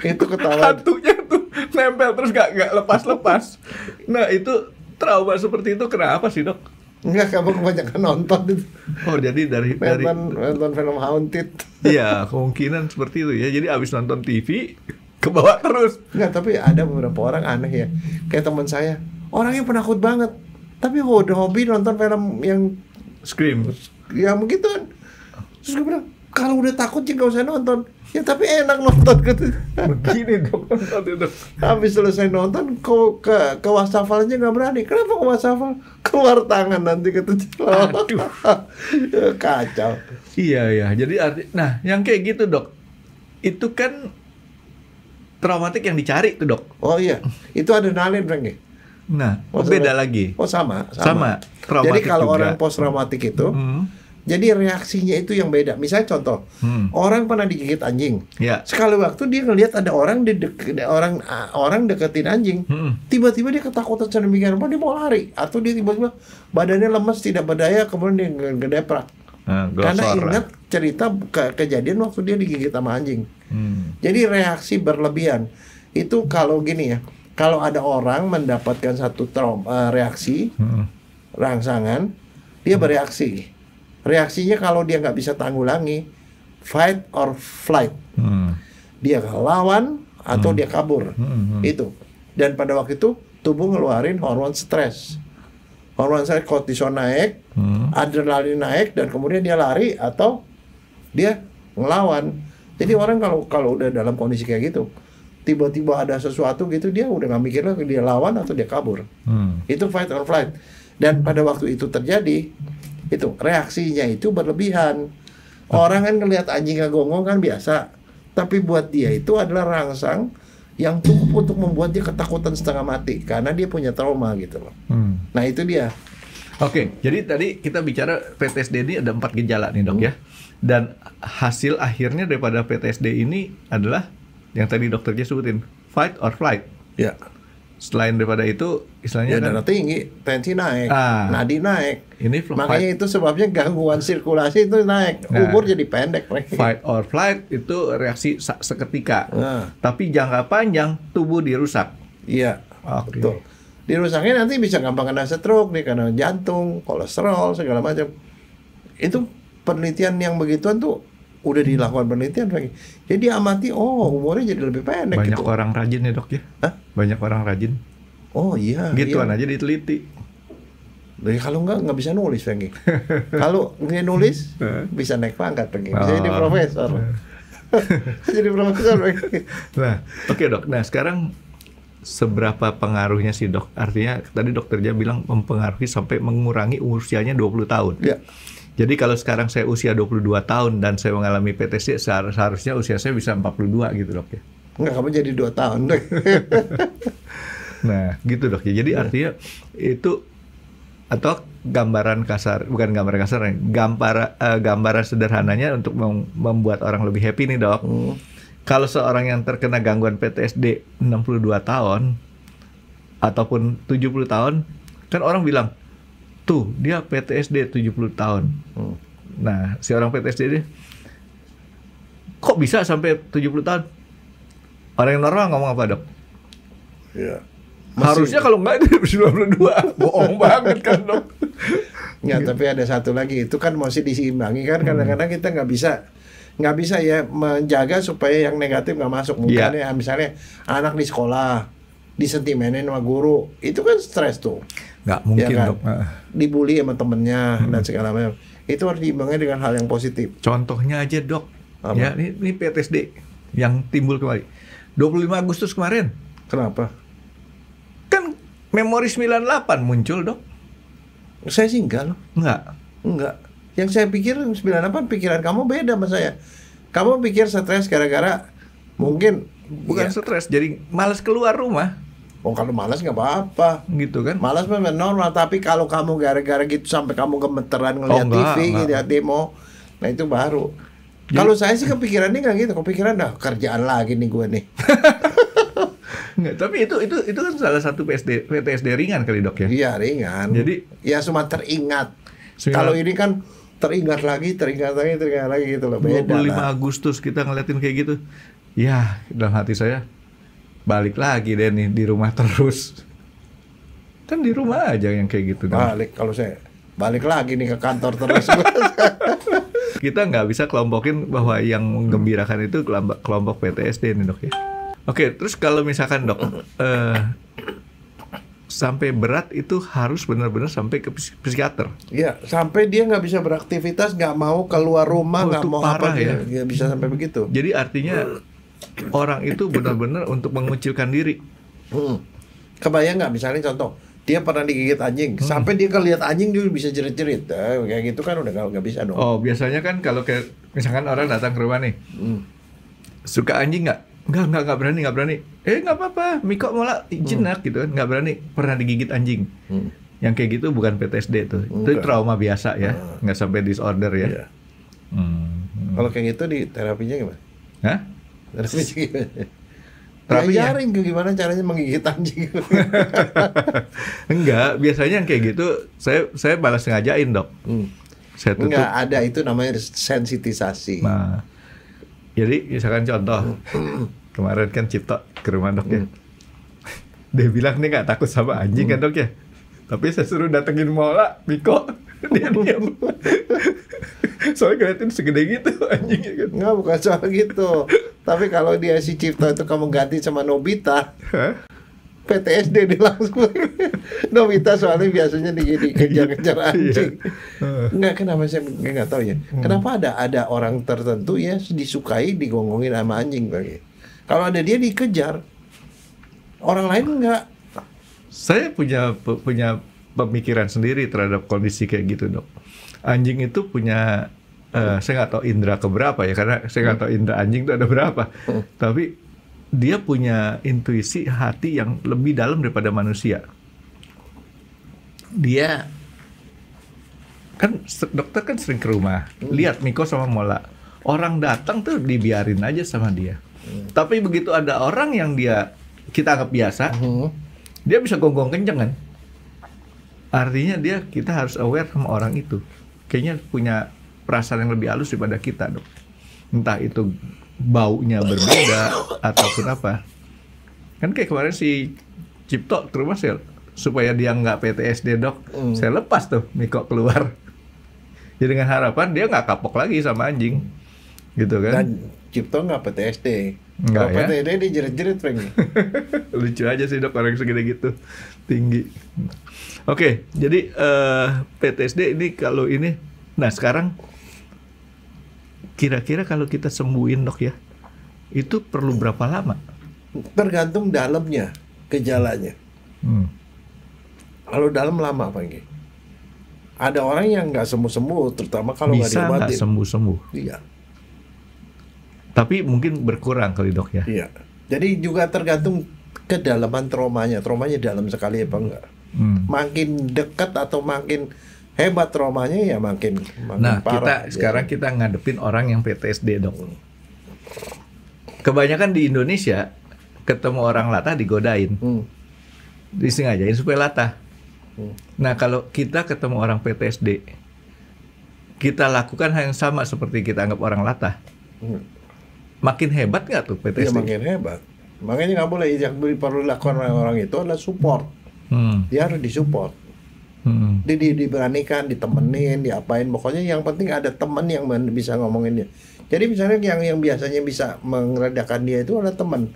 Speaker 2: itu ketawa.
Speaker 3: Hantunya tuh nempel terus nggak lepas-lepas. Nah itu trauma seperti itu kenapa sih dok?
Speaker 2: Enggak, kamu kebanyakan nonton itu.
Speaker 3: Oh, jadi dari
Speaker 2: nonton film haunted.
Speaker 3: Iya, kemungkinan seperti itu ya. Jadi abis nonton TV ke bawah terus.
Speaker 2: Enggak, tapi ada beberapa orang aneh ya. Kayak teman saya, orangnya penakut banget. Tapi udah hobi nonton film yang
Speaker 3: Scream.
Speaker 2: Yang begitu kan. Terus gue bilang, kalau udah takut ya gak usah nonton. Ya tapi enak nonton gitu.
Speaker 3: Begini dok, nonton itu.
Speaker 2: Habis selesai nonton ke wastafel aja nggak berani. Kenapa ke wastafel? Keluar tangan nanti kata.
Speaker 3: Aduh.
Speaker 2: Kacau.
Speaker 3: Iya. Jadi nah yang kayak gitu dok, itu kan traumatik yang dicari tuh dok.
Speaker 2: Oh iya, itu adrenalin Frank.
Speaker 3: Nah, beda lagi.
Speaker 2: Oh sama.
Speaker 3: Sama.
Speaker 2: Jadi kalau juga orang post traumatik itu Jadi reaksinya itu yang beda. Misalnya contoh, orang pernah digigit anjing.
Speaker 3: Ya.
Speaker 2: Sekali waktu dia ngelihat ada orang orang deketin anjing, tiba-tiba dia ketakutan sedemikian rupa dia mau lari, atau dia tiba-tiba badannya lemas tidak berdaya kemudian dia ngedeprak. Karena ingat cerita kejadian waktu dia digigit sama anjing. Jadi reaksi berlebihan itu kalau gini ya, kalau ada orang mendapatkan satu reaksi rangsangan, dia bereaksi. Reaksinya kalau dia nggak bisa tanggulangi, fight or flight. Dia lawan atau dia kabur. Itu. Dan pada waktu itu tubuh ngeluarin hormon stres. Hormon stres, kortisol naik, adrenalin naik, dan kemudian dia lari atau dia ngelawan. Jadi orang kalau udah dalam kondisi kayak gitu, tiba-tiba ada sesuatu gitu, dia udah nggak mikir lagi dia lawan atau dia kabur. Itu fight or flight. Dan pada waktu itu terjadi, itu reaksinya itu berlebihan. Orang kan ngelihat anjing ngegonggong kan biasa, tapi buat dia itu adalah rangsang yang cukup untuk membuat dia ketakutan setengah mati karena dia punya trauma gitu loh. Nah itu dia.
Speaker 3: Oke, jadi tadi kita bicara PTSD ini ada 4 gejala nih dok ya. Dan hasil akhirnya daripada PTSD ini adalah yang tadi dokternya sebutin, fight or flight.
Speaker 2: Ya.
Speaker 3: Selain daripada itu, istilahnya
Speaker 2: darah tinggi, tensi naik, nadi naik. Makanya itu sebabnya gangguan sirkulasi itu naik, umur jadi pendek.
Speaker 3: Fight or flight itu reaksi seketika, tapi jangka panjang tubuh dirusak.
Speaker 2: Iya, betul. Dirusaknya nanti bisa gampang kena stroke nih, karena jantung, kolesterol, segala macam. Itu penelitian yang begituan tuh udah dilakukan penelitian lagi. Jadi amati, umurnya jadi lebih pendek.
Speaker 3: Banyak
Speaker 2: gitu.
Speaker 3: orang rajin ya dok ya? Hah? Banyak orang rajin.
Speaker 2: Oh iya.
Speaker 3: Gituan
Speaker 2: iya.
Speaker 3: aja diteliti.
Speaker 2: Jadi kalau nggak bisa nulis, Fengki. Kalau nggak nulis, bisa naik pangkat, Fengki. Bisa jadi profesor. Jadi profesor, Fengki.
Speaker 3: Nah, oke dok. Nah sekarang seberapa pengaruhnya sih dok? Artinya tadi dokternya bilang mempengaruhi sampai mengurangi usianya 20 tahun.
Speaker 2: Ya.
Speaker 3: Jadi kalau sekarang saya usia 22 tahun dan saya mengalami PTSD, seharusnya usia saya bisa 42 gitu dok ya?
Speaker 2: Enggak, kamu jadi 2 tahun dok.
Speaker 3: Nah gitu dok ya. Jadi artinya itu, atau gambaran kasar, bukan gambaran kasar, gambaran sederhananya untuk membuat orang lebih happy nih dok. Kalau seorang yang terkena gangguan PTSD 62 tahun ataupun 70 tahun, kan orang bilang, tuh dia PTSD 70 tahun. Nah si orang PTSD ini kok bisa sampai 70 tahun? Orang yang normal ngomong apa dok?
Speaker 2: Ya.
Speaker 3: Harusnya kalau enggak dia 92. Bohong banget kan dok.
Speaker 2: Ya, tapi ada satu lagi, itu kan mesti diseimbangi kan. Kadang-kadang kita nggak bisa ya menjaga supaya yang negatif nggak masuk. Mungkin ya misalnya anak di sekolah disentimenin sama guru, itu kan stres tuh.
Speaker 3: Nggak mungkin
Speaker 2: ya kan?
Speaker 3: dok.
Speaker 2: Dibully sama temennya dan segala macam. Itu harus diimbangi dengan hal yang positif.
Speaker 3: Contohnya aja dok. Apa? Ya ini PTSD yang timbul kembali 25 Agustus kemarin.
Speaker 2: Kenapa?
Speaker 3: Kan memori 98 muncul dok.
Speaker 2: Saya sih enggak loh. Enggak. Yang saya pikir 98 pikiran kamu beda sama saya. Kamu pikir stres gara-gara mungkin
Speaker 3: bukan stres, jadi malas keluar rumah.
Speaker 2: Oh kalau malas nggak apa-apa,
Speaker 3: gitu kan?
Speaker 2: Malas memang normal, tapi kalau kamu gara-gara gitu sampai kamu gemeteran ngeliat TV, ngeliat demo, nah itu baru. Kalau saya sih kepikirannya nggak gitu, kepikiran kerjaan lagi nih gue nih.
Speaker 3: Nggak, tapi itu kan salah satu PTSD ringan kali dok ya?
Speaker 2: Iya ringan.
Speaker 3: Jadi ya
Speaker 2: cuma teringat. Kalau ini kan teringat lagi gitu loh.
Speaker 3: 25 Agustus kita ngeliatin kayak gitu. Ya dalam hati saya, balik lagi deh nih di rumah terus. Kan di rumah aja yang kayak gitu.
Speaker 2: Kalau saya balik lagi nih ke kantor terus.
Speaker 3: Kita nggak bisa kelompokin bahwa yang menggembirakan itu kelompok PTSD nih dok ya. Oke, terus kalau misalkan dok sampai berat itu harus benar-benar sampai ke psikiater.
Speaker 2: Iya, sampai dia nggak bisa beraktivitas, nggak mau keluar rumah, nggak mau
Speaker 3: parah,
Speaker 2: apa ya bisa sampai begitu.
Speaker 3: Jadi artinya orang itu benar-benar untuk mengucilkan diri.
Speaker 2: Kebayang nggak misalnya contoh, dia pernah digigit anjing, sampai dia kelihat anjing dia bisa jerit-jerit, kayak gitu kan udah nggak bisa dong.
Speaker 3: Oh biasanya kan kalau kayak misalkan orang datang ke rumah nih, suka anjing nggak? Nggak berani. Nggak apa-apa, Miko malah jinak gitu kan, nggak berani, pernah digigit anjing. Yang kayak gitu bukan PTSD tuh. Itu trauma biasa ya, nggak sampai disorder ya.
Speaker 2: Iya. Kalau kayak gitu di terapinya gimana?
Speaker 3: Hah?
Speaker 2: Terapinya gimana?
Speaker 3: Terapinya?
Speaker 2: Ajarin gimana caranya menggigit anjing.
Speaker 3: Enggak, biasanya yang kayak gitu saya balas ngajain, Dok. Saya tutup.
Speaker 2: Enggak ada, itu namanya sensitisasi.
Speaker 3: Nah, jadi misalkan contoh, kemarin kan Cipto ke rumah Dok ya. Dia bilang nih nggak takut sama anjing kan Dok ya. Tapi saya suruh datengin Mola, Miko, dia diam. Soalnya ngeliatin segede gitu anjingnya kan.
Speaker 2: Enggak, bukan soal gitu. Tapi kalau dia si Cipto itu kamu ganti sama Nobita, PTSD dia langsung. Nobita soalnya biasanya dikejar-kejar anjing. Enggak, kenapa saya nggak tahu ya. Kenapa ada orang tertentu ya disukai digonggongin sama anjing bagi. Kalau ada dia dikejar, orang lain enggak.
Speaker 3: Saya punya pemikiran sendiri terhadap kondisi kayak gitu, Dok. Anjing itu punya saya nggak tahu indera keberapa ya, karena saya nggak tahu indera anjing itu ada berapa. Tapi dia punya intuisi hati yang lebih dalam daripada manusia. Dia kan dokter kan sering ke rumah, lihat Miko sama Mola. Orang datang tuh dibiarin aja sama dia. Tapi begitu ada orang yang kita anggap biasa, dia bisa gonggong kenceng kan. Artinya kita harus aware sama orang itu. Kayaknya punya perasaan yang lebih halus daripada kita, Dok. Entah itu baunya berbeda ataupun apa. Kan kayak kemarin si Cipto ke rumah saya, supaya dia nggak PTSD, Dok. Saya lepas tuh Miko keluar. Jadi dengan harapan dia nggak kapok lagi sama anjing. Gitu kan.
Speaker 2: Dan Cipto nggak PTSD.
Speaker 3: Nggak,
Speaker 2: kalau
Speaker 3: ya?
Speaker 2: PTSD dia jerit-jerit, Frank.
Speaker 3: Lucu aja sih, Dok, orang segede gitu. Tinggi. Oke, jadi PTSD ini kalau ini, nah sekarang kira-kira kalau kita sembuhin, Dok ya, itu perlu berapa lama?
Speaker 2: Tergantung dalamnya, gejalanya. Kalau dalam lama, Frank. Ada orang yang nggak sembuh-sembuh, terutama kalau nggak
Speaker 3: bisa
Speaker 2: diobatin.
Speaker 3: nggak sembuh-sembuh?
Speaker 2: Iya.
Speaker 3: Tapi mungkin berkurang kali, Dok ya?
Speaker 2: Iya. Jadi juga tergantung kedalaman traumanya. Traumanya dalam sekali apa enggak. Makin dekat atau makin hebat traumanya ya makin
Speaker 3: Nah,
Speaker 2: parah.
Speaker 3: sekarang kita ngadepin orang yang PTSD, Dok. Kebanyakan di Indonesia ketemu orang latah digodain, disengajain supaya latah. Nah, kalau kita ketemu orang PTSD, kita lakukan hal yang sama seperti kita anggap orang latah. Makin hebat nggak tuh PTSD?
Speaker 2: Iya, makin hebat. Makanya nggak boleh, yang perlu dilakukan oleh orang itu adalah support. Dia harus disupport. Diberanikan, ditemenin, diapain. Pokoknya yang penting ada teman yang bisa ngomongin dia. Jadi misalnya yang biasanya bisa meredakan dia itu adalah teman.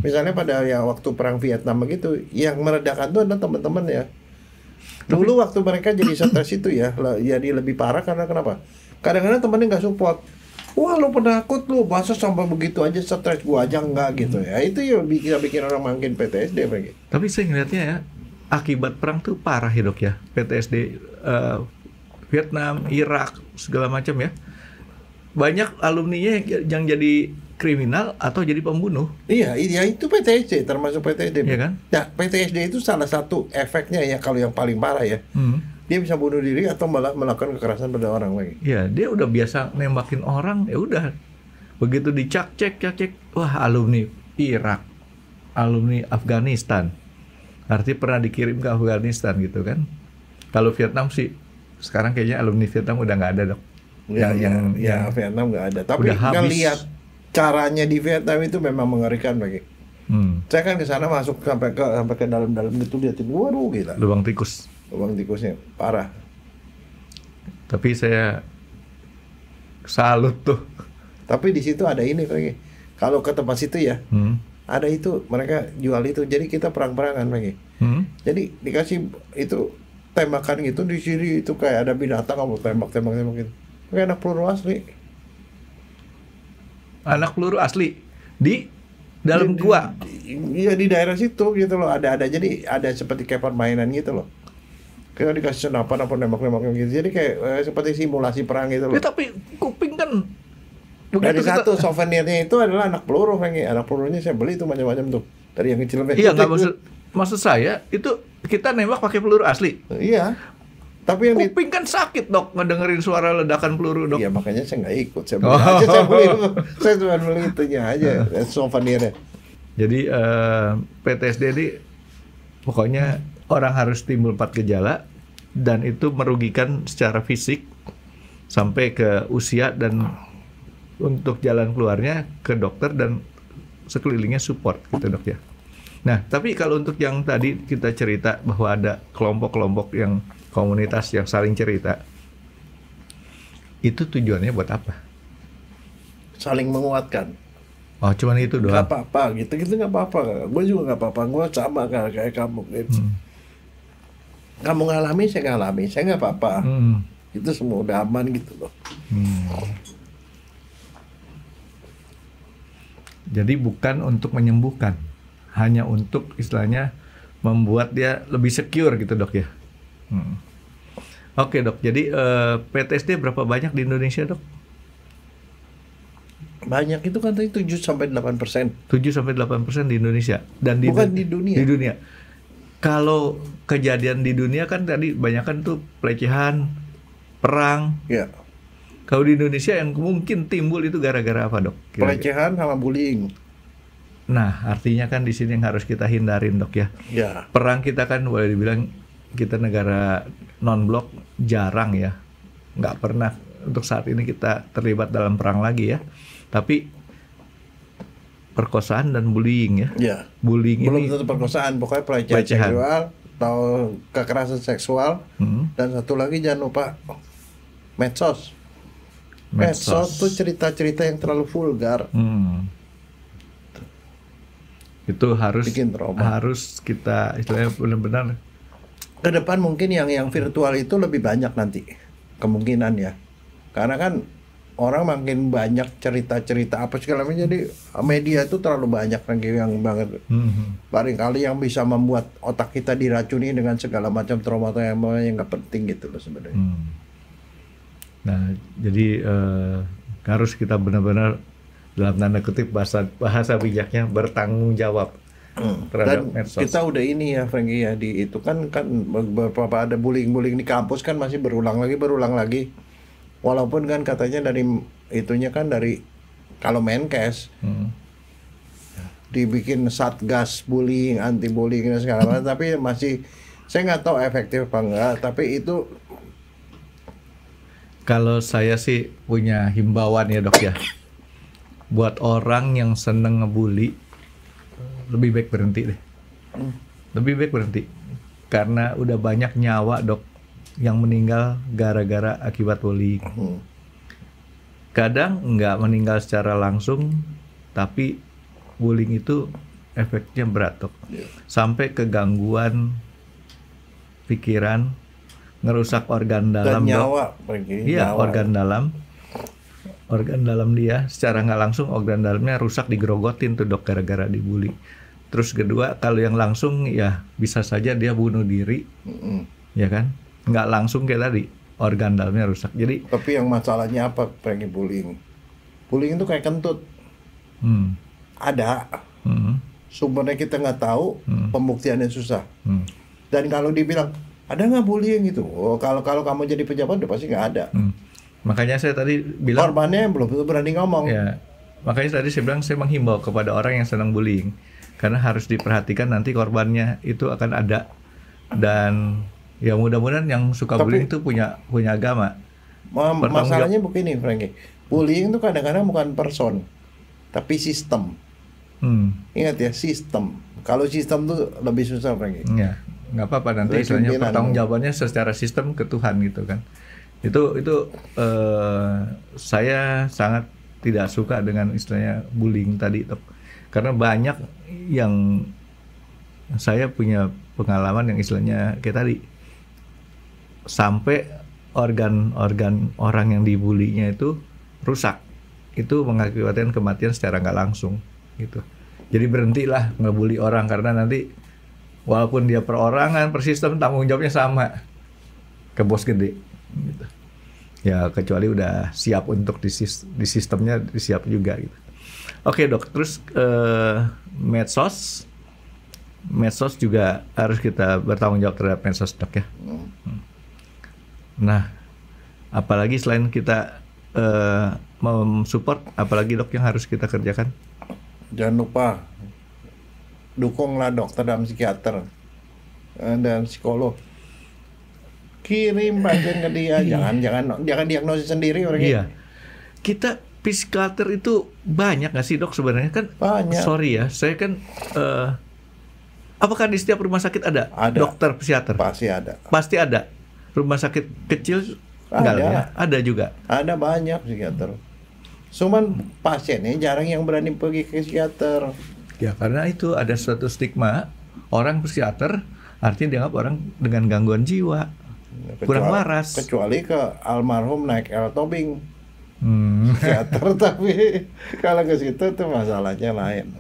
Speaker 2: Misalnya pada waktu perang Vietnam begitu, yang meredakan itu adalah teman-teman ya. Dulu waktu mereka jadi stres itu ya, jadi lebih parah karena kenapa? Kadang-kadang temannya nggak support. Wah, lu penakut lu, masa sampai begitu aja stres, gua aja enggak gitu ya. Itu ya bikin orang makin PTSD begitu.
Speaker 3: Tapi saya ngeliatnya ya, akibat perang tuh parah ya, Dok ya. PTSD Vietnam, Irak, segala macam ya. Banyak alumninya yang jadi kriminal atau jadi pembunuh.
Speaker 2: Iya, itu PTSD, termasuk PTSD.
Speaker 3: Iya kan?
Speaker 2: Nah, PTSD itu salah satu efeknya ya, kalau yang paling parah ya. Dia bisa bunuh diri atau malah melakukan kekerasan pada orang lagi.
Speaker 3: Iya, dia udah biasa nembakin orang, ya udah. Begitu cek, wah alumni Irak, alumni Afghanistan. Artinya pernah dikirim ke Afghanistan gitu kan. Kalau Vietnam sih, sekarang kayaknya alumni Vietnam udah nggak ada, Dok.
Speaker 2: Yang Vietnam nggak ada. Tapi ngelihat caranya di Vietnam itu memang mengerikan bagi. Saya kan ke sana masuk sampai ke dalam-dalam gitu, liatin, waduh gila.
Speaker 3: Lubang tikusnya
Speaker 2: parah.
Speaker 3: Tapi saya salut tuh.
Speaker 2: Tapi di situ ada ini lagi. Kalau ke tempat situ ya, ada itu mereka jual itu. Jadi kita perang-perangan lagi. Jadi dikasih itu tembakan gitu di sini itu kayak ada binatang kamu tembak gitu. Kayak anak peluru asli.
Speaker 3: Anak peluru asli di dalam gua.
Speaker 2: Iya, di daerah situ gitu loh. Ada jadi ada seperti kayak permainan gitu loh. Kayak dikasih senapan apa nembak gitu. Jadi kayak seperti simulasi perang gitu loh.
Speaker 3: Ya, tapi kuping kan
Speaker 2: dari satu souvenirnya itu adalah anak peluru, Anak pelurunya saya beli itu macam-macam tuh. Dari yang kecil sampai
Speaker 3: iya,
Speaker 2: gede.
Speaker 3: maksud saya itu kita nembak pakai peluru asli.
Speaker 2: Iya. Tapi yang
Speaker 3: kuping kan sakit dok ngedengerin suara ledakan peluru dok.
Speaker 2: Iya makanya saya nggak ikut. Saya beli aja, saya cuma beli itunya aja, souvenirnya.
Speaker 3: Jadi PTSD ini pokoknya orang harus timbul 4 gejala dan itu merugikan secara fisik sampai ke usia dan untuk jalan keluarnya ke dokter dan sekelilingnya support gitu dok ya. Nah tapi kalau untuk yang tadi kita cerita bahwa ada kelompok-kelompok yang komunitas yang saling cerita, itu tujuannya buat apa?
Speaker 2: Saling menguatkan.
Speaker 3: Oh cuman itu doang?
Speaker 2: Gak apa-apa gitu gak apa-apa. Gue juga gak apa-apa, gue sama kayak kamu gitu. Kamu ngalami, saya ngalami, saya gak apa-apa. Itu semua udah aman gitu loh.
Speaker 3: Jadi bukan untuk menyembuhkan, hanya untuk istilahnya membuat dia lebih secure gitu dok ya. Oke dok, jadi PTSD berapa banyak di Indonesia dok?
Speaker 2: Banyak itu kan tadi 7-8%.
Speaker 3: 7-8% di Indonesia dan
Speaker 2: bukan di dunia.
Speaker 3: Di dunia. Kalau kejadian di dunia kan tadi banyak kan tuh pelecehan, perang.
Speaker 2: Ya.
Speaker 3: Kalau di Indonesia yang mungkin timbul itu gara-gara apa dok?
Speaker 2: Pelecehan sama bullying.
Speaker 3: Nah artinya kan di sini yang harus kita hindarin dok ya.
Speaker 2: Ya.
Speaker 3: Perang kita kan boleh dibilang kita negara non-blok jarang ya, nggak pernah untuk saat ini kita terlibat dalam perang lagi ya. Tapi perkosaan dan bullying ya.
Speaker 2: Ya.
Speaker 3: Bullying
Speaker 2: belum
Speaker 3: ini
Speaker 2: tentu perkosaan, pokoknya pelecehan seksual atau kekerasan seksual. Dan satu lagi jangan lupa medsos. Medsos tuh cerita-cerita yang terlalu vulgar.
Speaker 3: Itu harus
Speaker 2: bikin trauma.
Speaker 3: Harus kita istilahnya benar-benar
Speaker 2: ke depan mungkin yang virtual itu lebih banyak nanti kemungkinan ya, karena kan orang makin banyak cerita-cerita apa segala macam, jadi media itu terlalu banyak yang banget. Barangkali yang bisa membuat otak kita diracuni dengan segala macam trauma yang nggak penting gitu loh sebenarnya.
Speaker 3: Nah jadi harus kita benar-benar dalam tanda kutip bahasa bijaknya bertanggung jawab terhadap
Speaker 2: dan
Speaker 3: medsos.
Speaker 2: Kita udah ini ya Frankie ya, di itu kan beberapa ada bullying di kampus kan masih berulang lagi. Walaupun kan katanya dari itunya kan dari kalau Menkes dibikin satgas bullying, anti bullying dan segala macam, tapi masih saya nggak tahu efektif apa enggak. Tapi itu
Speaker 3: kalau saya sih punya himbauan ya dok ya, buat orang yang seneng ngebully lebih baik berhenti deh. Lebih baik berhenti. Karena udah banyak nyawa dok yang meninggal gara-gara akibat bullying. Kadang nggak meninggal secara langsung, tapi bullying itu efeknya berat dok. Sampai ke gangguan pikiran, ngerusak organ dalam.
Speaker 2: Dan nyawa.
Speaker 3: Iya, organ dalam dia secara nggak langsung organ dalamnya rusak, digerogotin tuh dok gara-gara dibully. Terus kedua kalau yang langsung ya bisa saja dia bunuh diri, ya kan? Nggak langsung kayak tadi organ dalamnya rusak. Jadi
Speaker 2: tapi yang masalahnya apa pengen bullying? Bullying itu kayak kentut. Ada. Sumbernya kita nggak tahu, pembuktiannya susah. Dan kalau dibilang ada nggak bullying itu? Oh kalau kamu jadi pejabat udah pasti nggak ada.
Speaker 3: Makanya saya tadi bilang
Speaker 2: korbannya belum tentu berani ngomong.
Speaker 3: Ya, makanya tadi saya bilang saya menghimbau kepada orang yang senang bullying, karena harus diperhatikan nanti korbannya itu akan ada. Dan ya mudah-mudahan yang suka bullying itu punya agama.
Speaker 2: Masalahnya begini Frankie, bullying itu kadang-kadang bukan person, tapi sistem. Ingat ya, sistem. Kalau sistem tuh lebih susah Frankie.
Speaker 3: Ya, nggak apa-apa nanti istilahnya pertanggungjawabannya secara sistem ke Tuhan gitu kan. Itu saya sangat tidak suka dengan istilahnya bullying tadi dok. Karena banyak yang saya punya pengalaman yang istilahnya kayak tadi sampai organ-organ orang yang dibulinya itu rusak, itu mengakibatkan kematian secara nggak langsung gitu. Jadi berhentilah ngebully orang, karena nanti walaupun dia perorangan, per sistem tanggung jawabnya sama ke bos gede gitu. Ya kecuali udah siap untuk di sistemnya disiap juga gitu. Oke dok, terus medsos medsos juga harus kita bertanggung jawab terhadap medsos, Dok ya. Nah, apalagi selain kita mensupport, apalagi Dok yang harus kita kerjakan?
Speaker 2: Jangan lupa dukunglah dokter dan psikiater dan psikolog. Kirim pasien ke dia, jangan diagnosis sendiri orang
Speaker 3: Iya. Kita psikiater itu banyak nggak sih, Dok, sebenarnya kan?
Speaker 2: Banyak.
Speaker 3: Sorry ya, saya kan apakah di setiap rumah sakit ada dokter psikiater? Pasti ada. Rumah sakit kecil enggak lah ya? Ada juga.
Speaker 2: Ada banyak psikiater. Cuman pasiennya jarang yang berani pergi ke psikiater.
Speaker 3: Ya, karena itu ada suatu stigma orang psikiater artinya dianggap orang dengan gangguan jiwa, kurang waras.
Speaker 2: Kecuali ke almarhum naik El Tobing. Psikiater, tapi kalau ke situ tuh masalahnya lain.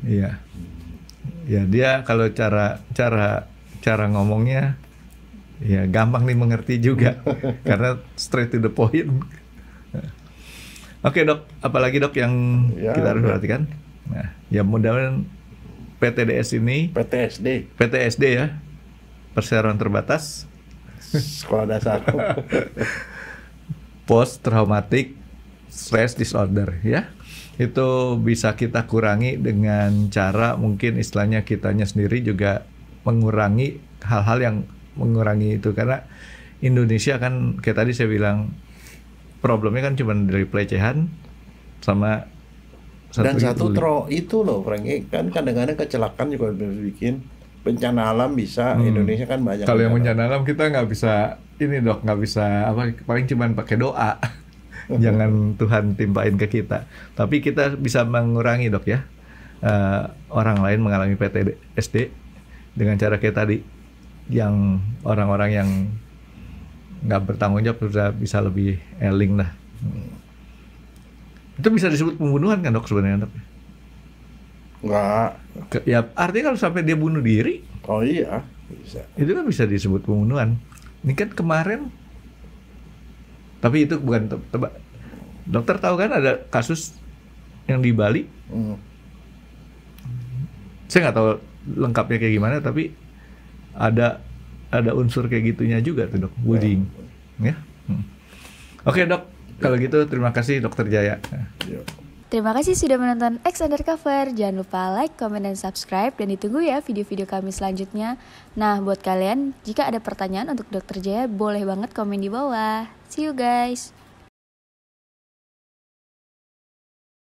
Speaker 3: Iya. Ya, dia kalau cara ngomongnya ya gampang dimengerti juga karena straight to the point. Oke, Dok, apalagi Dok yang kita harus perhatikan? Nah, ya mudah-mudahan PTSD ya, perseroan terbatas,
Speaker 2: sekolah dasar,
Speaker 3: post traumatic stress disorder ya, itu bisa kita kurangi dengan cara mungkin istilahnya kitanya sendiri juga mengurangi hal-hal yang mengurangi itu, karena Indonesia kan kayak tadi saya bilang problemnya kan cuma dari pelecehan sama
Speaker 2: itu loh Franky, kan kadang-kadang kecelakaan juga bikin bencana alam bisa. Indonesia kan banyak.
Speaker 3: Kalau yang bencana alam kita nggak bisa ini, Dok, nggak bisa apa, paling cuma pakai doa. Jangan Tuhan timpain ke kita. Tapi kita bisa mengurangi, Dok ya, orang lain mengalami PTSD dengan cara kayak tadi, yang orang-orang yang nggak bertanggung jawab sudah bisa lebih eling lah. Itu bisa disebut pembunuhan kan, Dok, sebenarnya, Dok?
Speaker 2: Enggak.
Speaker 3: Ya artinya kalau sampai dia bunuh diri,
Speaker 2: oh iya bisa.
Speaker 3: Itu kan bisa disebut pembunuhan. Ini kan kemarin, tapi itu bukan tebak. Dokter tahu kan ada kasus yang di Bali. Saya nggak tahu lengkapnya kayak gimana, tapi ada unsur kayak gitunya juga tuh, Dok, bullying. Ya. Oke, Dok. Kalau gitu terima kasih Dokter Jaya.
Speaker 1: Terima kasih sudah menonton X Undercover. Jangan lupa like, comment, dan subscribe. Dan ditunggu ya video-video kami selanjutnya. Nah, buat kalian, jika ada pertanyaan untuk Dokter Jaya, boleh banget komen di bawah. See you guys.